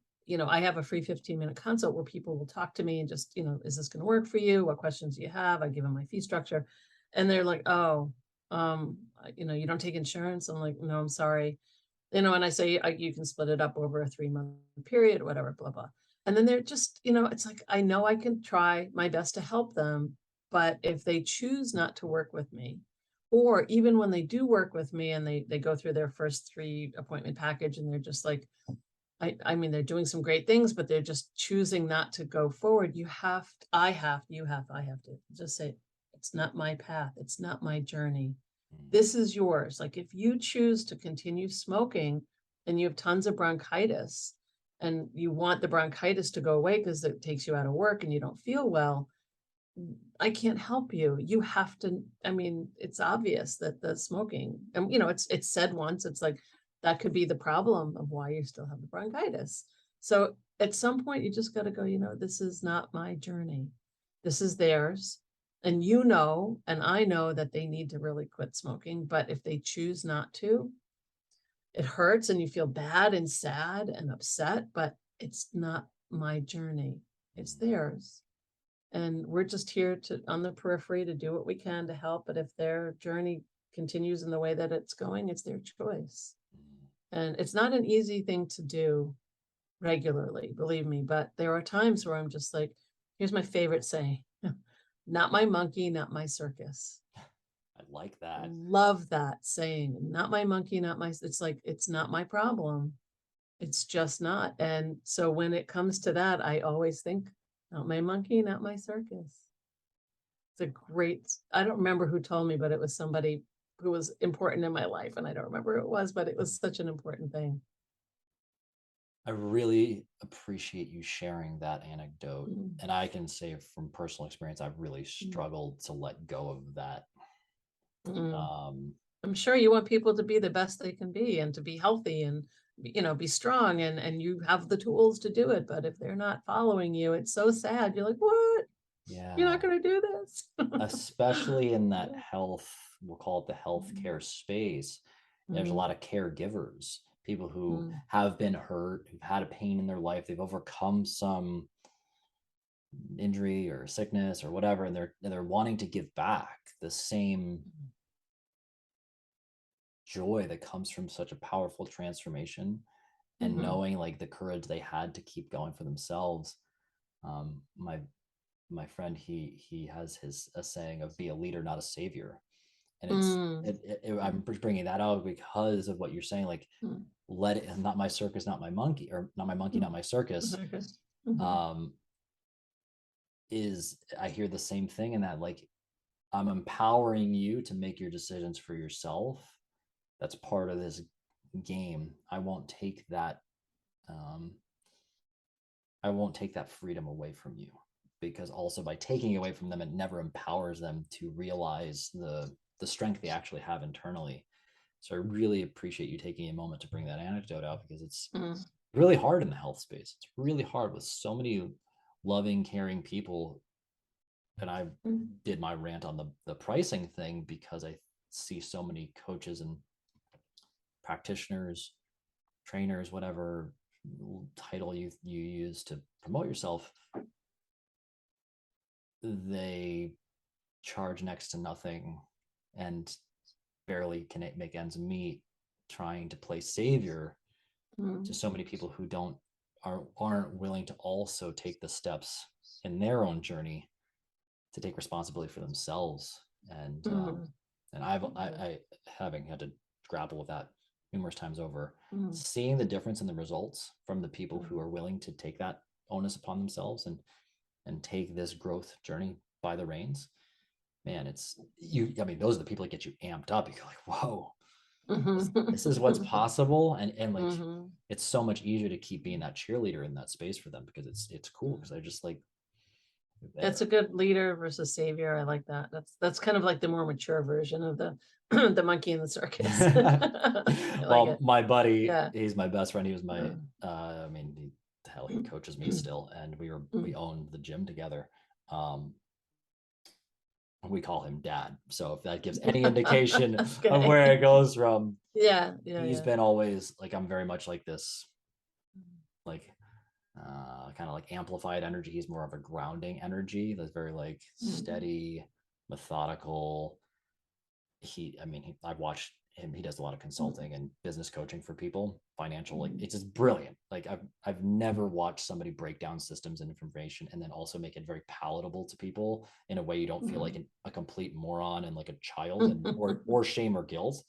I have a free 15-minute consult where people will talk to me and just, is this going to work for you? What questions do you have? I give them my fee structure. And they're like, oh, you don't take insurance? I'm like, no, I'm sorry. And I say, you can split it up over a 3-month period, whatever, blah, blah. And then they're just, it's like, I know I can try my best to help them, but if they choose not to work with me, or even when they do work with me and they go through their first 3 appointment package and they're just like, I mean, they're doing some great things, but they're just choosing not to go forward. I have to just say, it's not my path. It's not my journey. This is yours. Like, if you choose to continue smoking and you have tons of bronchitis and you want the bronchitis to go away because it takes you out of work and you don't feel well, I can't help you. You have to, I mean, it's obvious that the smoking, and it's said once, it's like, that could be the problem of why you still have the bronchitis. So at some point you just got to go, this is not my journey. This is theirs. And and I know that they need to really quit smoking, but if they choose not to, it hurts and you feel bad and sad and upset, but it's not my journey. It's theirs. And we're just here on the periphery to do what we can to help. But if their journey continues in the way that it's going, it's their choice. And it's not an easy thing to do regularly, believe me, but there are times where I'm just like, here's my favorite saying, not my monkey, not my circus. I like that. Love that saying, not my monkey, it's like, it's not my problem. It's just not. And so when it comes to that, I always think, not my monkey, not my circus. It's a great, I don't remember who told me, but it was somebody who was important in my life. And I don't remember who it was, but it was such an important thing. I really appreciate you sharing that anecdote. Mm, And I can say from personal experience, I've really mm, struggled to let go of that. mm. Um, I'm sure you want people to be the best they can be and to be healthy and be strong and you have the tools to do it. But if they're not following you, it's so sad. You're like, what? You're yeah, not going to do this. especially in that Yeah. health, we'll call it the healthcare space. There's a Mm, lot of caregivers, people who mm, have been hurt, who've had a pain in their life, they've overcome some injury or sickness or whatever, and they're wanting to give back the same joy that comes from such a powerful transformation, and mhm, knowing like the courage they had to keep going for themselves. My friend, he has his a saying of be a leader, not a savior. And mm, I'm bringing that out because of what you're saying, like mm, let it, not my circus, not my monkey, or not my monkey, mm. not my circus. Okay. Mhm, um is I hear the same thing in that, like, I'm empowering you to make your decisions for yourself. That's part of this game. Um I won't take that freedom away from you, because also by taking away from them, it never empowers them to realize the strength they actually have internally. So I really appreciate you taking a moment to bring that anecdote out, because it's mm, really hard in the health space. It's really hard with so many loving, caring people. And I mm, did my rant on the pricing thing because I see so many coaches and practitioners, trainers, whatever title you use to promote yourself, they charge next to nothing and barely can make ends meet, trying to play savior to mm, so many people who aren't willing to also take the steps in their own journey to take responsibility for themselves. And mm, I having had to grapple with that numerous times over, mm, seeing the difference in the results from the people who mm, are willing to take that onus upon themselves and take this growth journey by the reins. Man, it's you. I mean, those are the people that get you amped up. You're like, whoa, this is what's mhm. possible. And like, Mhm. it's so much easier to keep being that cheerleader in that space for them, because it's cool, because I just like It's a good leader versus savior. I like that. That's kind of like the more mature version of the the monkey in the circus. I like well, it. my buddy, Yeah. he's my best friend. He was my Mm. I mean, hell, he coaches me still, and we Mm. owned the gym together. um we call him dad, so if that gives any indication of Okay. where it goes from. Yeah, yeah, He's yeah. been always like, I'm very much like this, like kind of like amplified energy. He's more of a grounding energy that's very like Mm. steady, methodical. I've watched him. He does a lot of Mm. consulting and business coaching for people, financial. Like, Mm. it's just brilliant. Like, I've never watched somebody break down systems and information and then also make it very palatable to people in a way you don't feel like Mm. a complete moron and like a child, and or shame or guilt.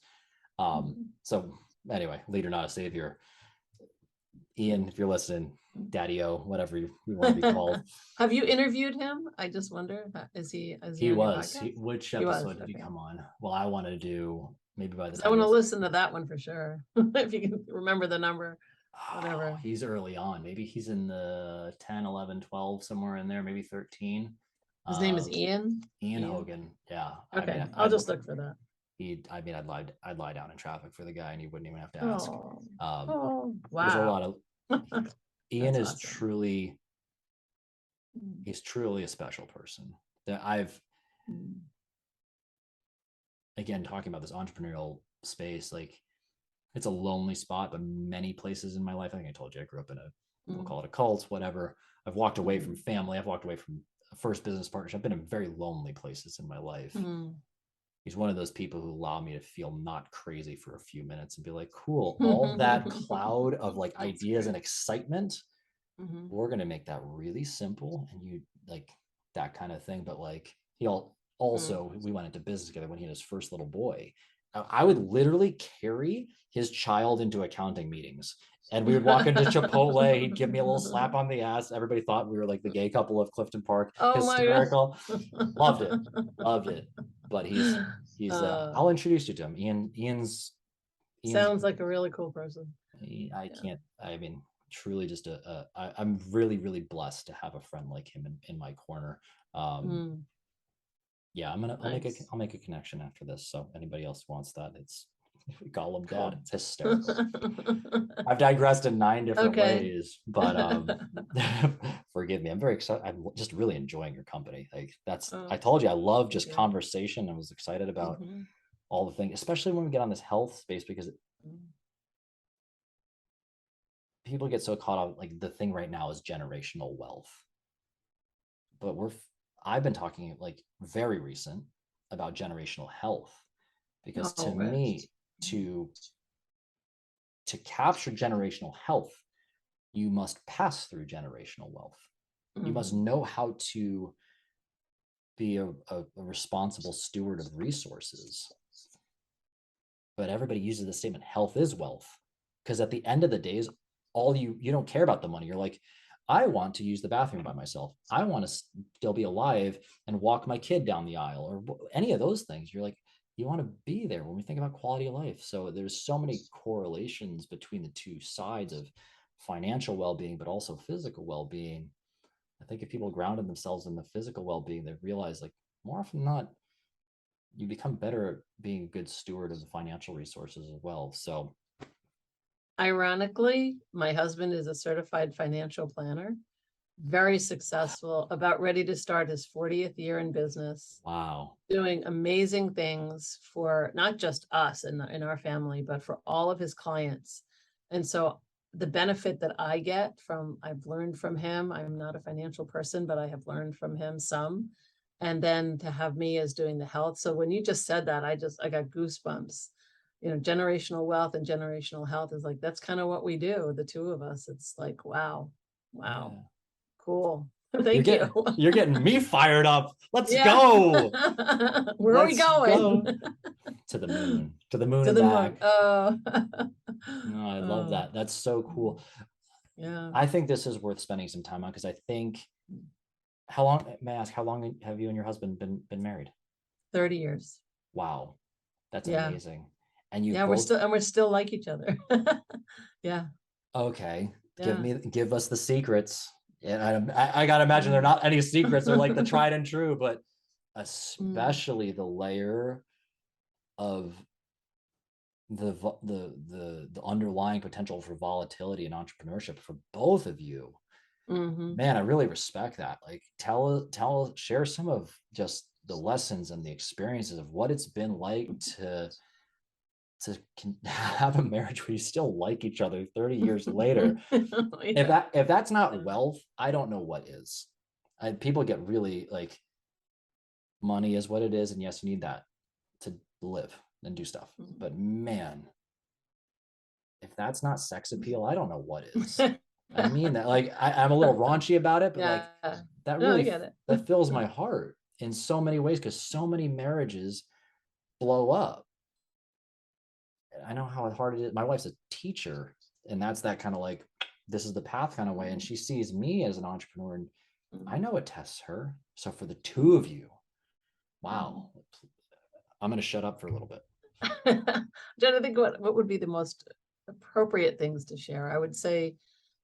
So anyway, leader, not a savior. Ian, if you're listening, Daddy O, whatever you want to be called. Have you interviewed him? I just wonder, is he He on your was. podcast? Which He was, episode did he okay. come on? Well, I want to do maybe by the 'Cause I time want to this. listen to that one for sure. If you can remember the number, Oh, whatever. he's early on. Maybe he's in the 10, 11, 12, somewhere in there, maybe 13. His name Uh, is Ian. Ian Ian. Hogan. Yeah. I Okay, mean, I'll just look for that. I'd lie down in traffic for the guy and he wouldn't even have to ask. Oh, Um, oh, there's a wow. lot of, Ian That's is awesome. truly, Mm, he's truly a special person that I've, mm, again, talking about this entrepreneurial space, like, it's a lonely spot, but many places in my life, I think I told you, I grew up in we'll mm, call it a cult, whatever. I've walked away from mhm, family. I've walked away from a first business partnership. I've been in very lonely places in my life. mm. He's one of those people who allow me to feel not crazy for a few minutes and be like, cool, all that cloud of like That's ideas and great. excitement, Mhm, we're going to make that really simple. And you like that kind of thing. But like, mm, we went into business together when he had his first little boy. I would literally carry his child into accounting meetings. And we would walk into Chipotle. He'd give me a little slap on the ass. Everybody thought we were like the gay couple of Clifton Park. Oh my Hysterical. God. Loved it. Loved it. But he's Uh, I'll introduce you to him. Ian's Sounds like a really cool person. I Yeah. can't, I mean, truly just I'm really, really blessed to have a friend like him in my corner. Mm, Yeah, nice. I'll make a connection after this. So anybody else wants that, it's we call him dad. Cool. It's hysterical. I've digressed in 9 different Okay. ways, but forgive me. I'm very excited. I'm just really enjoying your company. Like I Oh, told you I love thank just you. conversation. I was excited about Mhm. all the things, especially when we get on this health space, because Mm. people get so caught up. Like the thing right now is generational wealth, but I've been talking like very recent about generational health, because to Oh, right. me, to capture generational health, you must pass through generational wealth. You must Mhm. know how to be a responsible steward of resources. But everybody uses the statement health is wealth, because at the end of the day is all you don't care about the money. You're like, I want to use the bathroom by myself. I want to still be alive and walk my kid down the aisle, or any of those things. You're like, you want to be there when we think about quality of life. So there's so many correlations between the two sides of financial well-being, but also physical well-being. I think if people grounded themselves in the physical well-being, they realize like more often than not, you become better at being a good steward of the financial resources as well. So Ironically, my husband is a certified financial planner, very successful, about ready to start his 40th year in business, wow. doing amazing things for not just us in our family, but for all of his clients. And so the benefit that I get from, I've learned from him, I'm not a financial person, but I have learned from him some. And then to have me as doing the health. So when you just said that, I got goosebumps. Generational wealth and generational health is like, that's kind of what we do, the two of us. It's like, wow, wow, Yeah. cool. You're Thank you. getting me fired up. Let's Yeah. go. Where are we Let's going? go to the moon. To the moon To and the moon. back. Oh. No, I love Oh, that. That's so cool. yeah. I think this is worth spending some time on, because I think, how long, may I ask, how long have you and your husband been married? 30 years. Wow. That's Yeah. amazing. And you've Yeah, both, we're still like each other. Yeah. okay, Yeah. give us the secrets. And I gotta imagine they're Mm. not any secrets. They're like the tried and true, but Mm. especially the layer of the underlying potential for volatility and entrepreneurship for both of you. Mhm. Man, I really respect that. Like share some of just the lessons and the experiences of what it's been like to have a marriage where you still like each other 30 years later. Yeah. If that's not wealth, I don't know what is. People get really like, money is what it is, and yes, you need that to live and do stuff. But man, if that's not sex appeal, I don't know what is. I mean that, like, I'm a little raunchy about it, but like Yeah. that No, I really get it. that fills my heart in so many ways, because so many marriages blow up. I know how hard it is. My wife's a teacher, and that's that kind of like, this is the path kind of way, and she sees me as an entrepreneur, and I know it tests her. So for the two of you, wow, I'm going to shut up for a little bit. I'm trying to think what would be the most appropriate things to share. I would say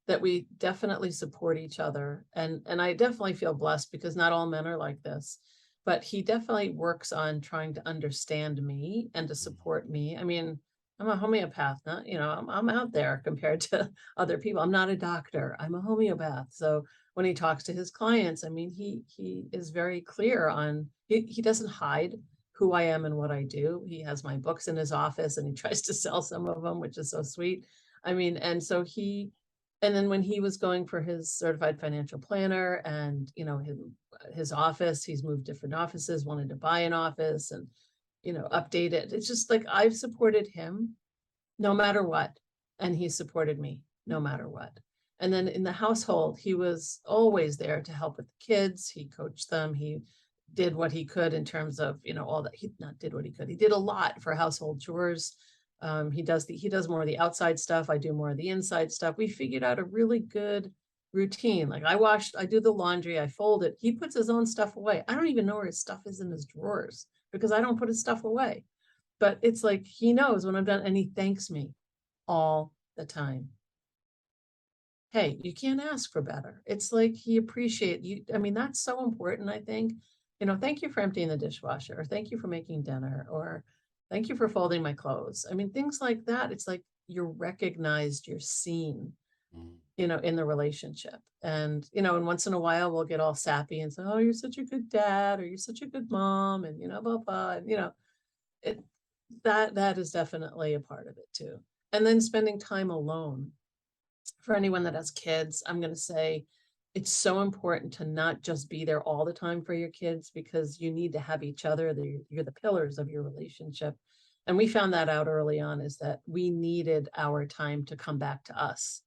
that we definitely support each other, and I definitely feel blessed because not all men are like this, but he definitely works on trying to understand me and to support me. I mean, I'm a homeopath, not, I'm out there compared to other people. I'm not a doctor, I'm a homeopath. So when he talks to his clients, I mean, he is very clear on, he doesn't hide who I am and what I do. He has my books in his office and he tries to sell some of them, which is so sweet. I mean, and so and then when he was going for his certified financial planner and, his office, he's moved different offices, wanted to buy an office and, update it. It's just like I've supported him no matter what. And he supported me no matter what. And then in the household, he was always there to help with the kids. He coached them. He did what he could in terms of, all that. He not did what he could. He did a lot for household chores. He does more of the outside stuff. I do more of the inside stuff. We figured out a really good routine. Like I do the laundry, I fold it. He puts his own stuff away. I don't even know where his stuff is in his drawers because I don't put his stuff away. But it's like he knows when I'm done and he thanks me all the time. Hey, you can't ask for better. It's like he appreciate you. I mean, that's so important, I think. Thank you for emptying the dishwasher, or thank you for making dinner, or thank you for folding my clothes. I mean, things like that. It's like you're recognized, you're seen, Mm. in the relationship. And once in a while we'll get all sappy and say, oh, you're such a good dad, or you're such a good mom, and blah, blah. And it that is definitely a part of it too. And then spending time alone. For anyone that has kids, I'm going to say it's so important to not just be there all the time for your kids, because you need to have each other. You're the pillars of your relationship. And we found that out early on, is that we needed our time to come back to us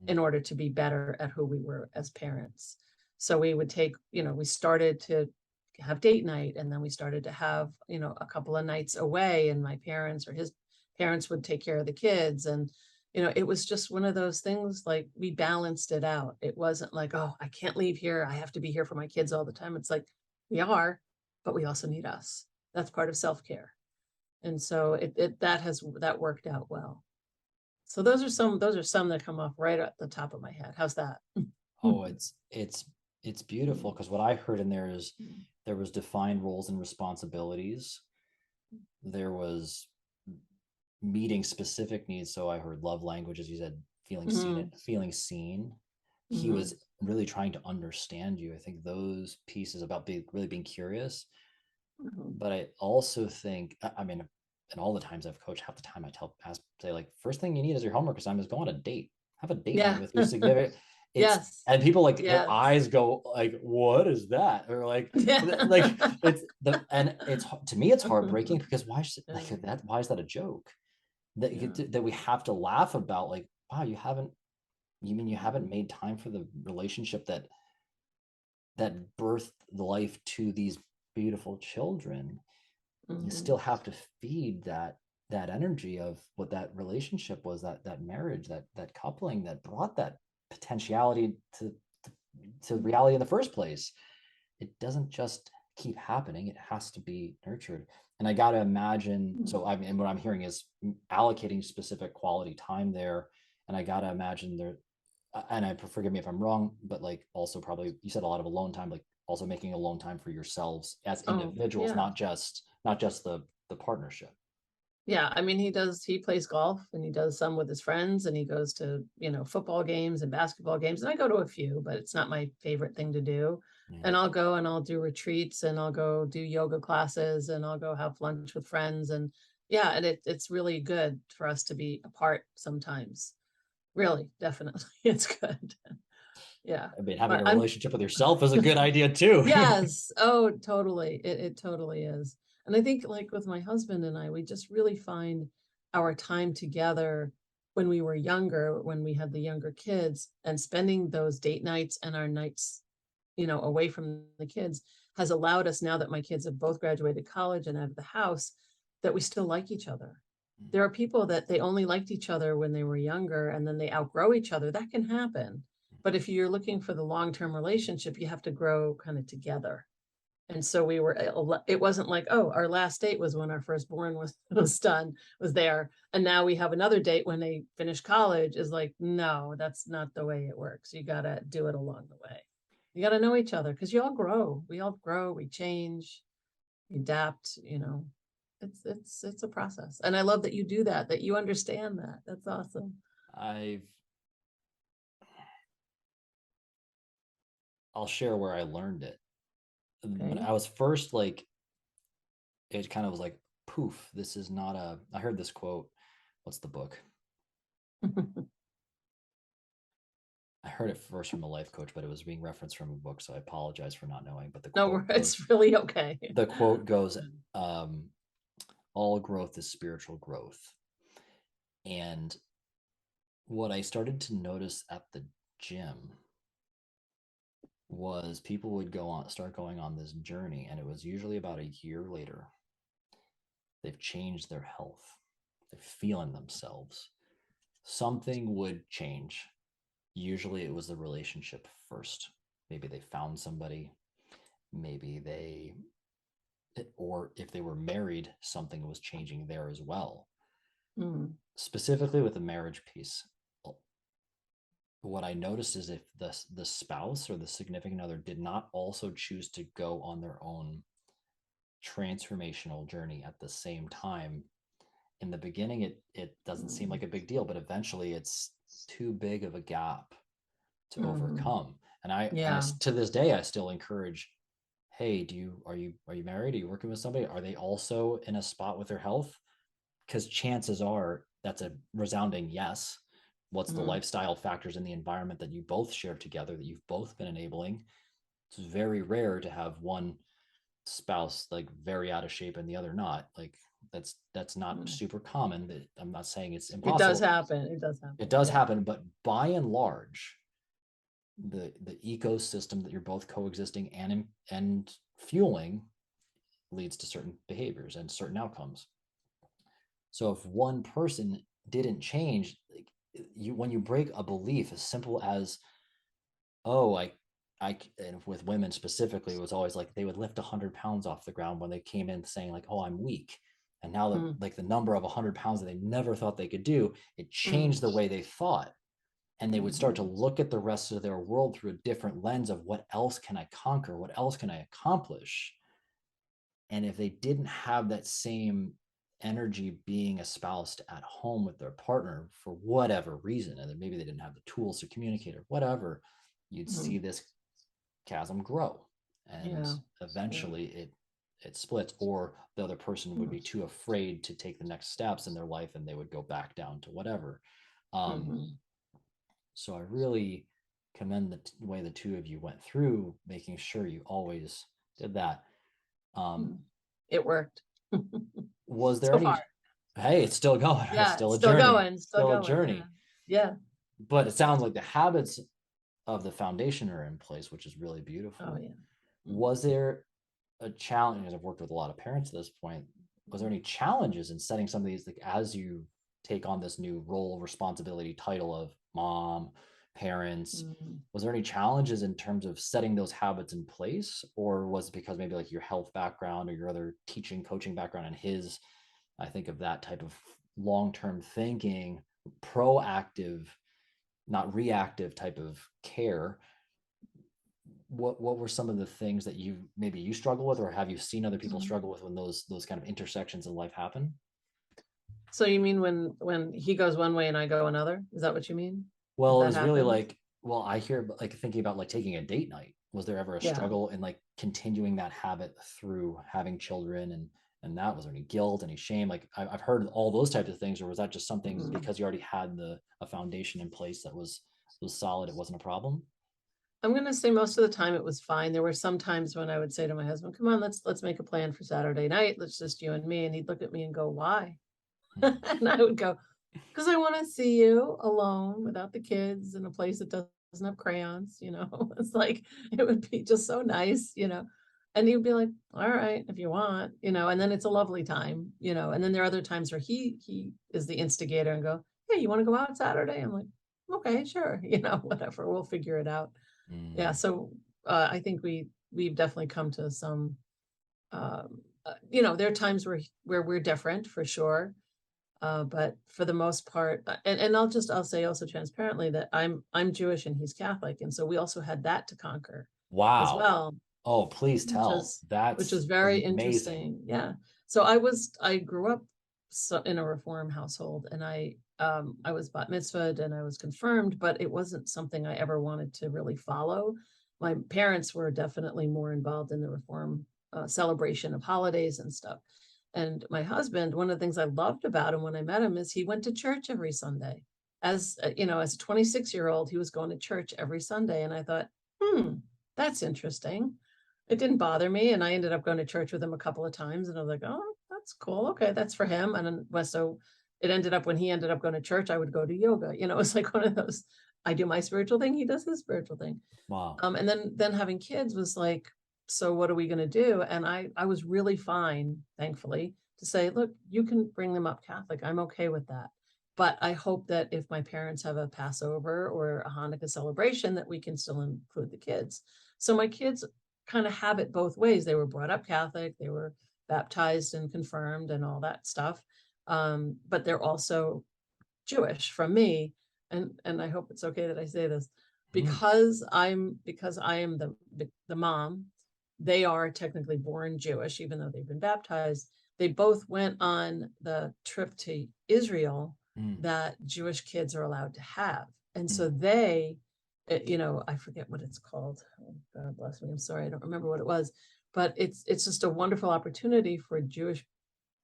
in order to be better at who we were as parents. So we would we started to have date night, and then we started to have, a couple of nights away, and my parents or his parents would take care of the kids. And it was just one of those things, like we balanced it out. It wasn't like, oh, I can't leave here, I have to be here for my kids all the time. It's like, we are, but we also need us. That's part of self-care. And so that worked out well. So those are some that come off right at the top of my head. How's that? Oh, it's beautiful, because what I heard in there is there was defined roles and responsibilities. There was meeting specific needs. So I heard love language, as you said, feeling seen. He Mhm. was really trying to understand you. I think those pieces about really being curious. Mhm. But I also think, I mean, and all the times I've coached, half the time say, like, first thing you need is your homework assignment is go on a date, have a date night Yeah. with your significant. It's Yes. And people, like, their Yes. eyes go like, what is that? Or like Yeah. it's to me it's heartbreaking, because why should, like, Um, that why is that a joke yeah. that we have to laugh about? Like, wow, you mean you haven't made time for the relationship that birthed the life to these beautiful children. You Mhm. still have to feed that energy of what that relationship was, that marriage, that coupling that brought that potentiality to reality in the first place. It doesn't just keep happening, it has to be nurtured. And I got to imagine, so I mean, what I'm hearing is allocating specific quality time there. And I got to imagine there, and I forgive me if I'm wrong, but like, also probably you said a lot of alone time, like also making alone time for yourselves as Oh, individuals, yeah. not just the partnership. Yeah, I mean, he plays golf, and he does some with his friends, and he goes to, football games and basketball games. And I go to a few, but it's not my favorite thing to do. Yeah. And I'll go and I'll do retreats, and I'll go do yoga classes, and I'll go have lunch with friends. And yeah, and it's really good for us to be apart sometimes. Really, definitely. It's good. Yeah. I mean, having But a I'm relationship with yourself is a good idea too. Yes. Oh, totally. It totally is. And I think, like with my husband and I, we just really find our time together when we were younger, when we had the younger kids, and spending those date nights and our nights, away from the kids, has allowed us, now that my kids have both graduated college and out of the house, that we still like each other. There are people that they only liked each other when they were younger, and then they outgrow each other. That can happen. But if you're looking for the long-term relationship, you have to grow kind of together. And so it wasn't like, oh, our last date was when our firstborn was done, was there. And now we have another date when they finish college. Is like, no, that's not the way it works. You got to do it along the way. You got to know each other, because you all grow. We all grow, we change, we adapt. It's a process. And I love that you do that you understand that. That's awesome. I've I'll share where I learned it. When Okay. I was first, like, it kind of was like, poof, this is not a, I heard this quote. What's the book? I heard it first from a life coach, but it was being referenced from a book, so I apologize for not knowing. But No, it's really okay. the quote goes, um, all growth is spiritual growth. And what I started to notice at the gym was people would start going on this journey, and it was usually about a year later. They've changed their health. They're feeling themselves. Something would change. Usually it was the relationship first. Maybe they found somebody. Maybe or if they were married, something was changing there as well. Mm, Specifically with the marriage piece, what I noticed is if the spouse or the significant other did not also choose to go on their own transformational journey at the same time, in the beginning it doesn't seem like mm, a big deal, but eventually it's too big of a gap to mhm. overcome. And I Yeah. to this day I still encourage, hey, are you married, are you working with somebody, are they also in a spot with their health? Because chances are that's a resounding yes. What's the Mm, lifestyle factors in the environment that you both share together that you've both been enabling? It's very rare to have one spouse like very out of shape and the other not. Like that's not mm. super common. I'm not saying it's It does impossible. happen. It does It happen. does Yeah. happen, but by and large, the ecosystem that you're both coexisting and fueling leads to certain behaviors and certain outcomes. So if one person didn't change, like, when you break a belief as simple as, oh, and with women specifically, it was always like they would lift 100 pounds off the ground when they came in saying like, oh, I'm weak. And now that Mm, like the number of 100 pounds that they never thought they could do, it mm, changed the way they thought. And they would start to mhm, look at the rest of their world through a different lens of what else can I conquer? What else can I accomplish? And if they didn't have that same energy being espoused at home with their partner for whatever reason, and then maybe they didn't have the tools to communicate or whatever, you'd mm. see this chasm grow, and Yeah. Yeah. eventually it splits, or the other person would Mm, be too afraid to take the next steps in their life and they would go back down to whatever. um, mhm, so I really commend the way the two of you went through making sure you always did that. um, mm. It worked. was there So far. any, hey, it's still going, it's Yeah. still a Still journey, going. Still still a going. Yeah. journey. Yeah. But it sounds like the habits of the foundation are in place, which is really Oh, beautiful. yeah. Mm. Was there a challenge, because I've worked with a lot of parents at this point, was there any challenges in setting some of these, like as you take on this new role, responsibility, title of mom, parents, Mm. was there any challenges in terms of setting those habits in place? Or was it because maybe like your health background or your other teaching, coaching background and his, I think of that type of long-term thinking, proactive, not reactive type of care, what were some of the things that you struggle with, or have you seen other people Mm. struggle with when those kind of intersections in life happen? So you mean when he goes one way and I go another? Is that what you mean? If Well, it that was really happens? like, well, I hear like thinking about like taking a date night. Was there ever a Yeah. struggle in like continuing that habit through having children, and that, was there any guilt, any shame? Like I've heard all those types of things, or was that just something Mm. because you already had a foundation in place that was solid, it wasn't a problem? I'm gonna say most of the time it was fine. There were some times when I would say to my husband, "Come on, let's make a plan for Saturday night. Let's just you and me." And he'd look at me and go, "Why?" Hmm. And I would go, "Because I want to see you alone without the kids in a place that doesn't have crayons." It's like it would be just so nice. And he'd be like, "All right, if you want." And then it's a lovely time. And then there are other times where he is the instigator and go, "Hey, you want to go out Saturday?" I'm like, "Okay, sure." Whatever, we'll figure it out. Yeah, Hmm. so I think we've definitely come to some. There are times where we're different for sure, but for the most part, and I'll say also transparently that I'm Jewish and he's Catholic, and so we also had that to conquer as Wow. well, Oh, please which tell. is which That's was very amazing. interesting. Yeah. So I grew up in a reform household, and I was bat mitzvahed and I was confirmed, but it wasn't something I ever wanted to really follow. My parents were definitely more involved in the reform celebration of holidays and stuff. And my husband, one of the things I loved about him when I met him is he went to church every Sunday. As a 26-year-old, he was going to church every Sunday. And I thought, that's interesting. It didn't bother me. And I ended up going to church with him a couple of times. And I was like, oh, that's cool. Okay, that's for him. And then, so it ended up when he ended up going to church, I would go to yoga. It's like one of those I do my spiritual thing, he does his spiritual thing. Wow. And then having kids was like, so what are we going to do? And I was really fine, thankfully, to say, look, you can bring them up Catholic. I'm okay with that. But I hope that if my parents have a Passover or a Hanukkah celebration, that we can still include the kids. So my kids kind of have it both ways. They were brought up Catholic, they were baptized and confirmed and all that stuff. But they're also Jewish from me. And I hope it's okay that I say this Mm. because I am the mom. They are technically born Jewish, even though they've been baptized. They both went on the trip to Israel Mm. that Jewish kids are allowed to have. And so Mm. they, I forget what it's called. Oh, God bless me. I'm sorry. I don't remember what it was, but it's just a wonderful opportunity for Jewish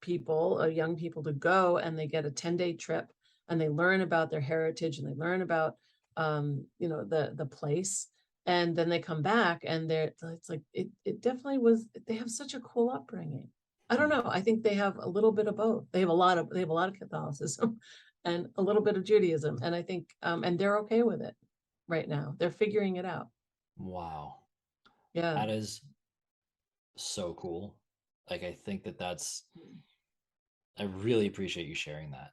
people, young people to go, and they get a 10-day trip and they learn about their heritage and they learn about, the place. And then they come back and it's like, it definitely was, they have such a cool upbringing. I don't Mm. know. I think they have a little bit of both. They have a lot of Catholicism and a little bit of Judaism. And I think, and they're okay with it right now. They're figuring it out. Wow. Yeah. That is so cool. Like, I think I really appreciate you sharing that.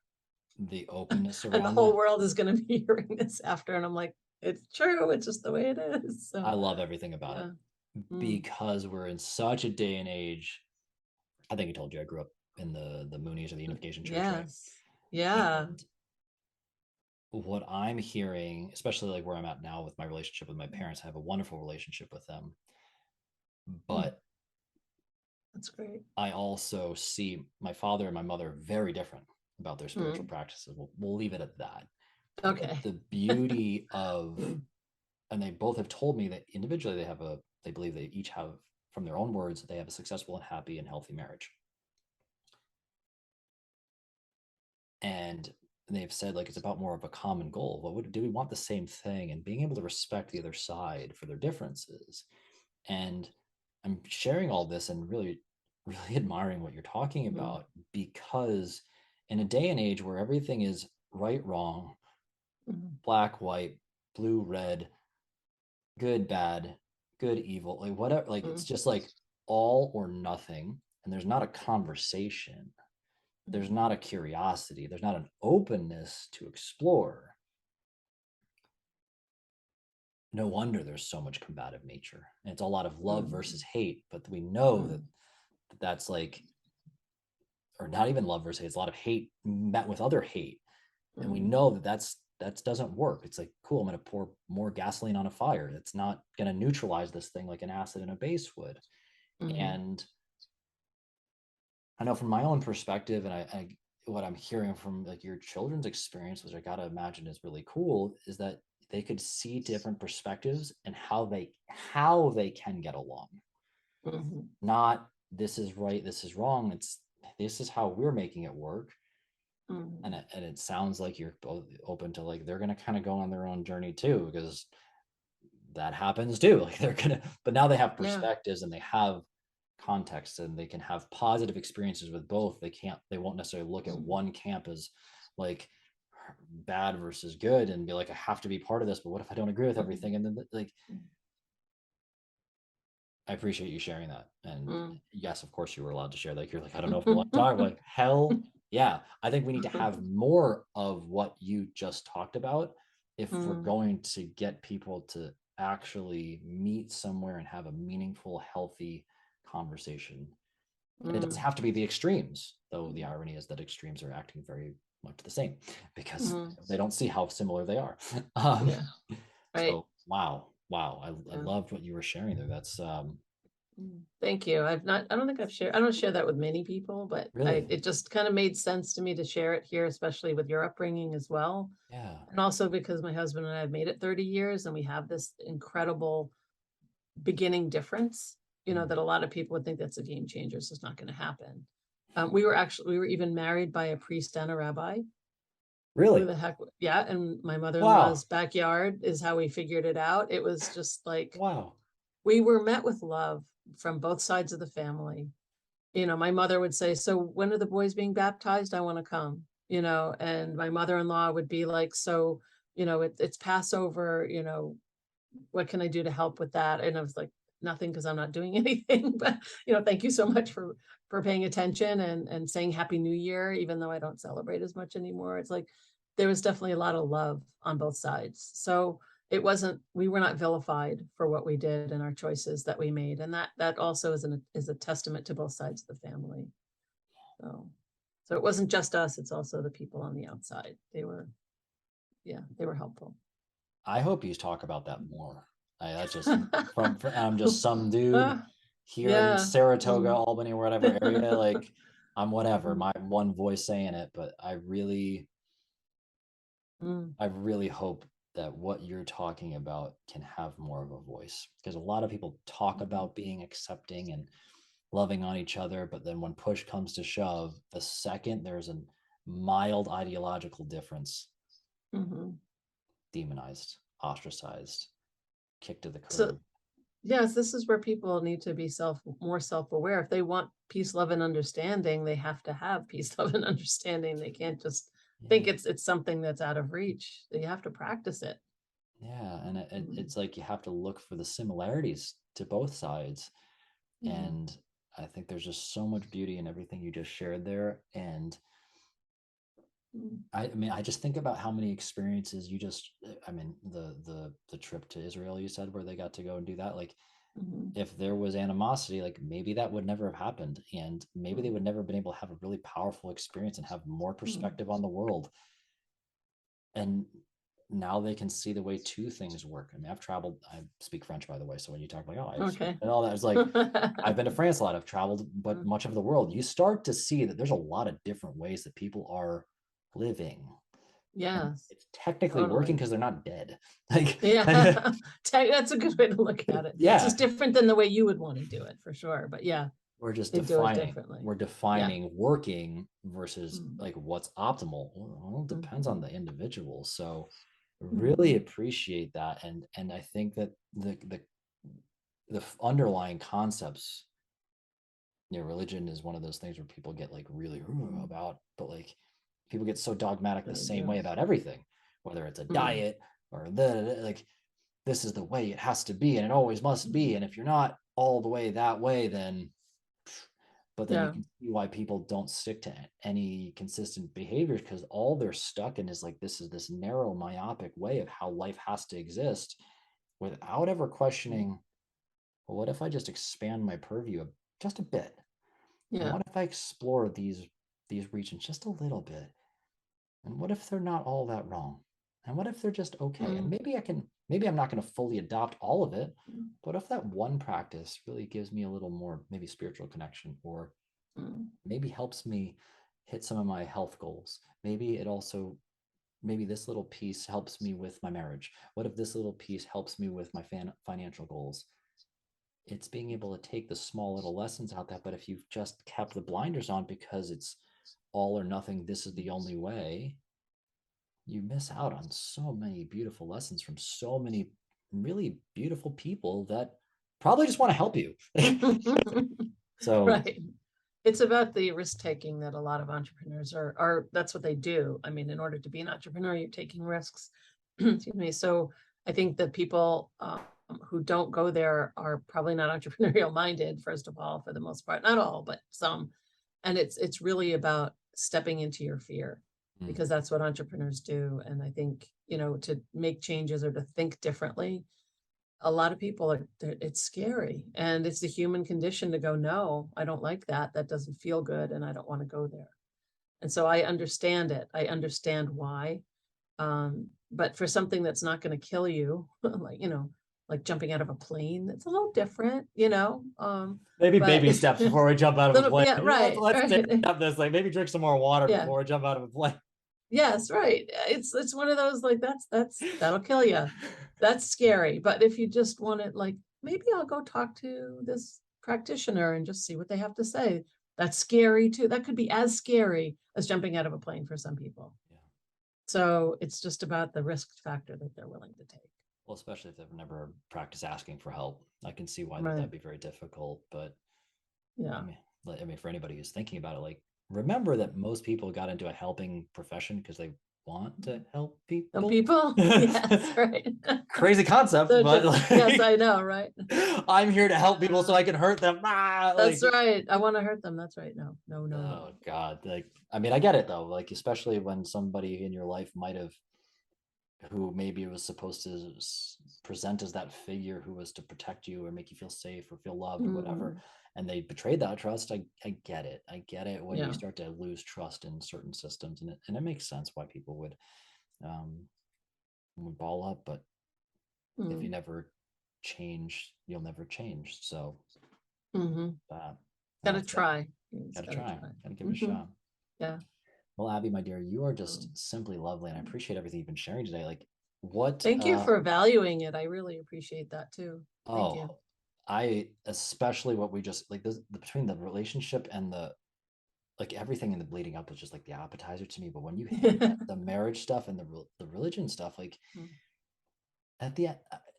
The openness And the around whole that. world is going to be hearing this after. And I'm like, it's true. It's just the way it is. I So, love everything about it yeah. Mm. because we're in such a day and age. I think I told you I grew up in the Moonies or the Unification Church, right? Yes. Yeah. And what I'm hearing, especially like where I'm at now with my relationship with my parents, I have a wonderful relationship with them. Mm. But That's great. I also see my father and my mother very different about their spiritual Mm. practices. We'll leave it at that. But Okay. the beauty of, Mm. and they both have told me that individually they believe they each have, from their own words, they have a successful and happy and healthy marriage. And they've said like it's about more of a common goal. Do we want the same thing? And being able to respect the other side for their differences. And I'm sharing all this and really, really admiring what you're talking Mm. about because in a day and age where everything is right, wrong, Mm. black, white, blue, red, good, bad, good, evil, like whatever, like it's Mm. just like all or nothing. And there's not a conversation, there's not a curiosity, there's not an openness to explore. No wonder there's so much combative nature. And it's a lot of love Mm. versus hate, but we know that Mm. that's like, or not even love versus hate, it's a lot of hate met with other hate. And we Mm. know that doesn't work. It's like, cool, I'm going to pour more gasoline on a fire. It's not going to neutralize this thing like an acid and a base would. Mm. And I know from my own perspective, and what I'm hearing from like your children's experience, which I gotta imagine is really cool, is that they could see different perspectives and how they can get along. Mm. Not this is right, this is wrong. It's this is how we're making it work. Mm. And it sounds like you're both open to like they're gonna kind of go on their own journey too, because that happens too. Like they're gonna, but now they have Yeah. perspectives and they have context and they can have positive experiences with both. They won't necessarily look at Mm. one camp as like bad versus good and be like, I have to be part of this, but what if I don't agree with Mm. everything? And then like, I appreciate you sharing that. And Mm. yes, of course you were allowed to share. Like, you're like, I don't know if you want to talk. I'm like, hell yeah. I think we need to have more of what you just talked about if we're Mm. going to get people to actually meet somewhere and have a meaningful, healthy conversation. And it doesn't Mm. have to be the extremes, though the irony is that extremes are acting very much the same because Mm. they don't see how similar they are. Yeah. Right. So wow, I Yeah. loved what you were sharing there. That's Thank you. I don't think I don't share that with many people, but really, it just kind of made sense to me to share it here, especially with your upbringing as well. yeah. And also because my husband and I have made it 30 years and we have this incredible beginning difference, Mm. that a lot of people would think that's a game changer. So it's not going to happen. We were even married by a priest and a rabbi. Who Really? the heck? Yeah. And my Wow. mother-in-law's backyard is how we figured it out. It was just like, Wow. we were met with love from both sides of the family. My mother would say, so when are the boys being baptized? I want to come, and my mother-in-law would be like, so, it's Passover, what can I do to help with that? And I was like, nothing, because I'm not doing anything, but thank you so much for paying attention and saying Happy New Year, even though I don't celebrate as much anymore. It's like there was definitely a lot of love on both sides. So we were not vilified for what we did and our choices that we made. And that also is a testament to both sides of the family. So it wasn't just us, it's also the people on the outside. They were helpful. I hope you talk about that more. That's just I'm just some dude here in Saratoga, Albany, whatever area. Like, I'm whatever, my one voice saying it, but I really hope that what you're talking about can have more of a voice, because a lot of people talk about being accepting and loving on each other, but then when push comes to shove, the second there's a mild ideological difference, demonized, ostracized, kicked to the curb. So yes, this is where people need to be more self-aware. If they want peace, love, and understanding, they have to have peace, love, and understanding. They can't just think it's something that's out of reach. You have to practice it. Yeah, and it's like you have to look for the similarities to both sides. And I think there's just so much beauty in everything you just shared there. And I mean, I just think about how many experiences the trip to Israel, you said, where they got to go and do that. Like, if there was animosity, like, maybe that would never have happened, and maybe they would never have been able to have a really powerful experience and have more perspective on the world. And now they can see the way two things work. I mean, I speak French, by the way. So when you talk like, and all that, it's like, I've been to France a lot, I've traveled, but much of the world, you start to see that there's a lot of different ways that people are living. Yes, it's technically working because they're not dead. Like, that's a good way to look at it. Yeah, it's just different than the way you would want to do it, for sure. But we're just they do it defining differently. we're defining working versus like what's optimal. Well, it depends on the individual. So really appreciate that. And I think that the underlying concepts, religion is one of those things where people get like really about, but like people get so dogmatic the same way about everything, whether it's a diet or like, this is the way it has to be and it always must be, and if you're not all the way that way, then you can see why people don't stick to any consistent behaviors, because all they're stuck in is like, this is this narrow myopic way of how life has to exist, without ever questioning, well, what if I just expand my purview just a bit? And what if I explore these regions just a little bit? And what if they're not all that wrong? And what if they're just okay? And maybe I'm not going to fully adopt all of it, but if that one practice really gives me a little more maybe spiritual connection, or maybe helps me hit some of my health goals, maybe this little piece helps me with my marriage. What if this little piece helps me with my financial goals? It's being able to take the small little lessons out that, but if you've just kept the blinders on because it's all or nothing, this is the only way, you miss out on so many beautiful lessons from so many really beautiful people that probably just want to help you. So right. It's about the risk taking that a lot of entrepreneurs are that's what they do. I mean, in order to be an entrepreneur, you're taking risks. Excuse me. So I think that people who don't go there are probably not entrepreneurial minded, first of all, for the most part, not all, but some. And it's really about stepping into your fear, because that's what entrepreneurs do. And I think, to make changes or to think differently, a lot of people it's scary, and it's the human condition to go, no, I don't like that. That doesn't feel good. And I don't want to go there. And so I understand it. I understand why. But for something that's not going to kill you, like jumping out of a plane, it's a little different, maybe baby steps before we jump out of a plane. Yeah, right. Let's take up this, like, maybe drink some more water before we jump out of a plane. Yes, right. It's one of those, like, that'll kill you. That's scary. But if you just want it, like, maybe I'll go talk to this practitioner and just see what they have to say. That's scary too. That could be as scary as jumping out of a plane for some people. Yeah. So it's just about the risk factor that they're willing to take. Well, especially if they've never practiced asking for help. I can see why that'd be very difficult. But yeah, I mean, for anybody who's thinking about it, like, remember that most people got into a helping profession because they want to help people. Some people, yes, right. Crazy concept, So but true. like, Yes, I know, right? I'm here to help people so I can hurt them. That's right. I want to hurt them. That's right. No, no, no, Oh no. God. Like, I mean, I get it though. Like, especially when somebody in your life might have, who maybe was supposed to present as that figure who was to protect you or make you feel safe or feel loved or whatever, and they betrayed that trust. I get it. I get it when you start to lose trust in certain systems, and it makes sense why people would ball up. But if you never change, you'll never change. So Gotta try. Gotta try. Gotta give it a shot. Yeah. Well, Abby, my dear, you are just simply lovely, and I appreciate everything you've been sharing today. Like, what? Thank you for valuing it. I really appreciate that too. Thank you. I especially what we just like this between the relationship and the like everything in the bleeding up was just like the appetizer to me. But when you hit the marriage stuff and the religion stuff, like at the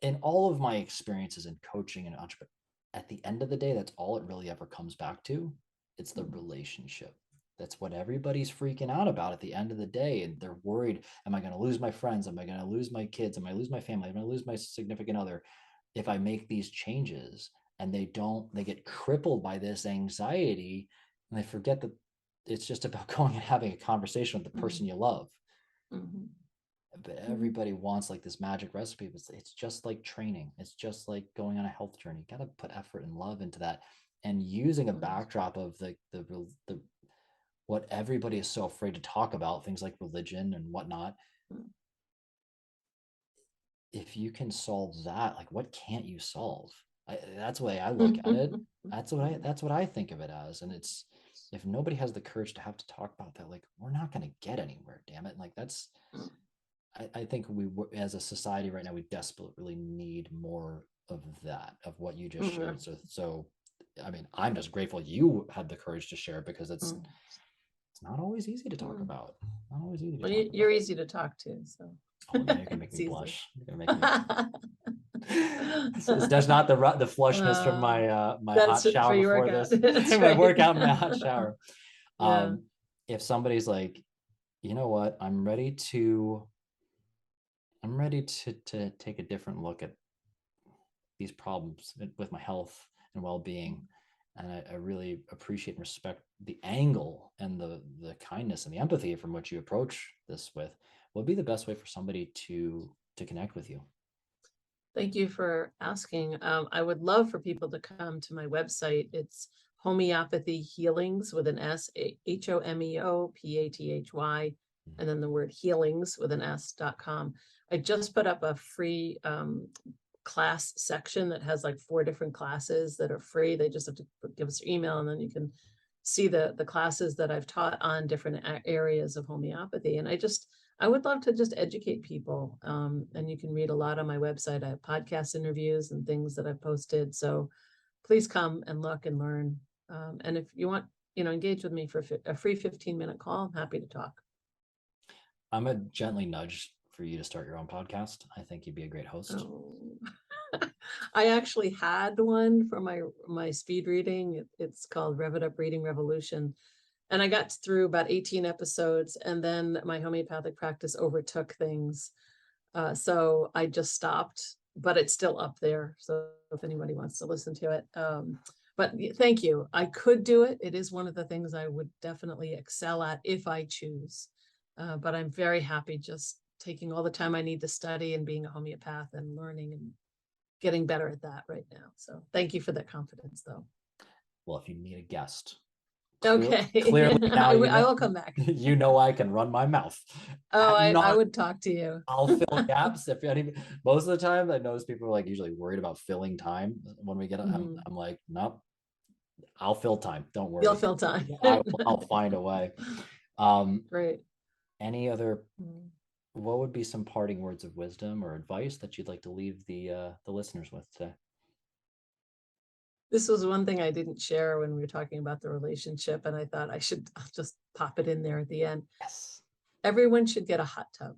in all of my experiences in coaching and entrepreneur, at the end of the day, that's all it really ever comes back to. It's the relationship. That's what everybody's freaking out about at the end of the day. And they're worried, am I going to lose my friends? Am I going to lose my kids? Am I lose my family? Am I going to lose my significant other if I make these changes? And they get crippled by this anxiety, and they forget that it's just about going and having a conversation with the person you love. But everybody wants like this magic recipe, but it's just like training. It's just like going on a health journey. You got to put effort and love into that, and using a backdrop of the what everybody is so afraid to talk about, things like religion and whatnot. If you can solve that, like what can't you solve? That's the way I look at it. That's what I think of it as. And it's, if nobody has the courage to have to talk about that, like we're not going to get anywhere, damn it. Like that's, I think we, as a society right now, we desperately need more of that, of what you just shared. So, I mean, I'm just grateful you had the courage to share, because it's not always easy to talk about. Not always easy to talk about. You're easy to talk to, so. Oh, now you're gonna make me blush. You're gonna make me. There's not the flushness from my my hot shower before this. My workout in my hot shower. If somebody's like, you know what, I'm ready to take a different look at these problems with my health and well-being, and I really appreciate and respect the angle and the kindness and the empathy from which you approach this with, what would be the best way for somebody to connect with you? Thank you for asking. I would love for people to come to my website. It's Homeopathy Healings with an S, HOMEOPATHY, and then the word healings with an S.com. I just put up a free class section that has like 4 different classes that are free. They just have to give us your email, and then you can see the classes that I've taught on different areas of homeopathy. And I would love to just educate people. And you can read a lot on my website. I have podcast interviews and things that I've posted. So please come and look and learn. And if you want, engage with me for a free 15-minute call, I'm happy to talk. I'm a gently nudge for you to start your own podcast. I think you'd be a great host. Oh. I actually had one for my speed reading. It's called Rev It Up Reading Revolution. And I got through about 18 episodes, and then my homeopathic practice overtook things. So I just stopped, but it's still up there. So if anybody wants to listen to it. But thank you. I could do it. It is one of the things I would definitely excel at if I choose. But I'm very happy just taking all the time I need to study and being a homeopath and learning and getting better at that right now. So thank you for that confidence, though. Well, if you need a guest, okay, clearly now I will come back. You know, I can run my mouth. Oh, I would talk to you. I'll fill gaps if any. Most of the time, I notice people are like usually worried about filling time when we get. I'm like, nope, I'll fill time. Don't worry. You'll fill time. I'll find a way. Great. Any other? What would be some parting words of wisdom or advice that you'd like to leave the listeners with today? This was one thing I didn't share when we were talking about the relationship, and I thought I'll just pop it in there at the end. Yes. Everyone should get a hot tub,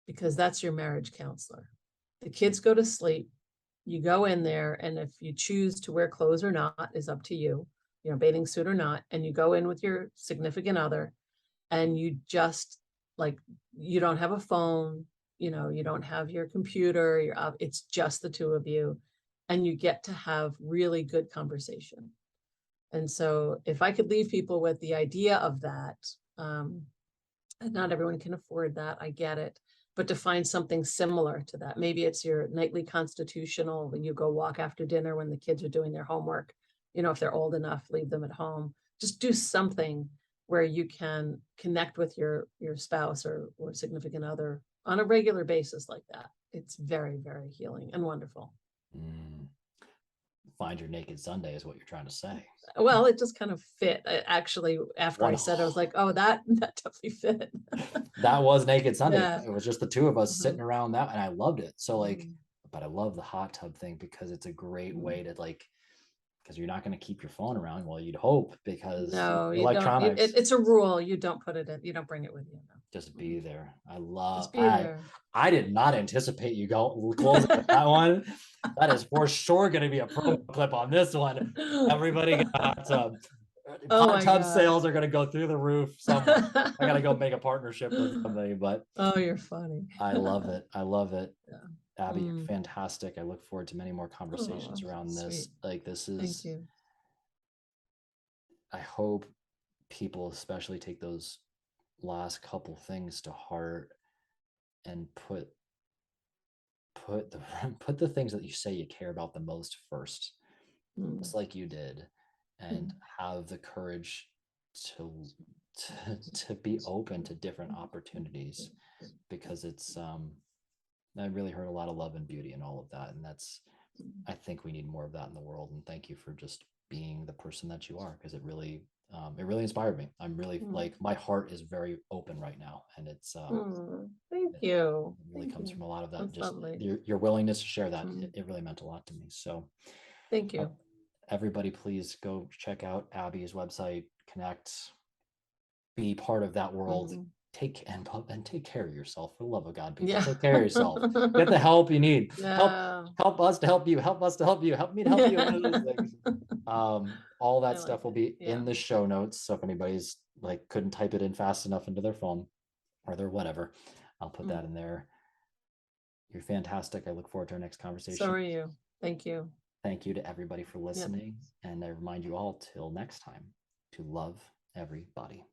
because that's your marriage counselor. The kids go to sleep. You go in there, and if you choose to wear clothes or not is up to you, bathing suit or not, and you go in with your significant other, and you just like you don't have a phone, you know, you don't have your computer, you're out, it's just the two of you, and you get to have really good conversation. And so if I could leave people with the idea of that, and not everyone can afford that, I get it, but to find something similar to that. Maybe it's your nightly constitutional when you go walk after dinner when the kids are doing their homework. You know, if they're old enough, leave them at home. Just do something where you can connect with your spouse or significant other on a regular basis like that. It's very, very healing and wonderful. Mm. Find your naked Sunday is what you're trying to say. Well, it just kind of fit. Actually, after I One, said, I was like, oh, that definitely fit. that was naked Sunday. Yeah. It was just the two of us Mhm. sitting around that, and I loved it. So like, Mhm. but I love the hot tub thing because it's a great way to like, because you're not going to keep your phone around. Well, you'd hope because No, you don't. electronics It's a rule. You don't put it in. You don't bring it with you. No. just be there. Just be there. I did not anticipate you closing with that one. That is for sure going to be a promo clip on this one. Everybody get a hot tub. Oh Hot my tub God. sales are going to go through the roof somewhere. I got to go make a partnership with somebody, but Oh, you're funny. I love it. I love it. Yeah. Abby, you're fantastic. I look forward to many more conversations Oh, around this. sweet. Like this Thank is, you. I hope people especially take those last couple things to heart and put the put the things that you say you care about the most first, just like you did, and have the courage to to be open to different opportunities, because it's I really heard a lot of love and beauty and all of that, and that's, I think we need more of that in the world. And thank you for just being the person that you are, because it really inspired me. I'm really like, my heart is very open right now, and it's Thank you. it really comes from a lot of that. That's Just lovely. your willingness to share that, it really meant a lot to me. So Thank you. everybody, please go check out Abby's website, connect, be part of that world. Take care of yourself, for the love of God, people. Yeah. Take care of yourself. Get the help you need. Yeah. Help us to help you. Help us to help you. Help me to help you. One of those things. All that I stuff like will it. be Yeah. in the show notes. So if anybody's like couldn't type it in fast enough into their phone or their whatever, I'll put that in there. You're fantastic. I look forward to our next conversation. So are you. Thank you. Thank you to everybody for listening. And I remind you all, till next time, to love everybody.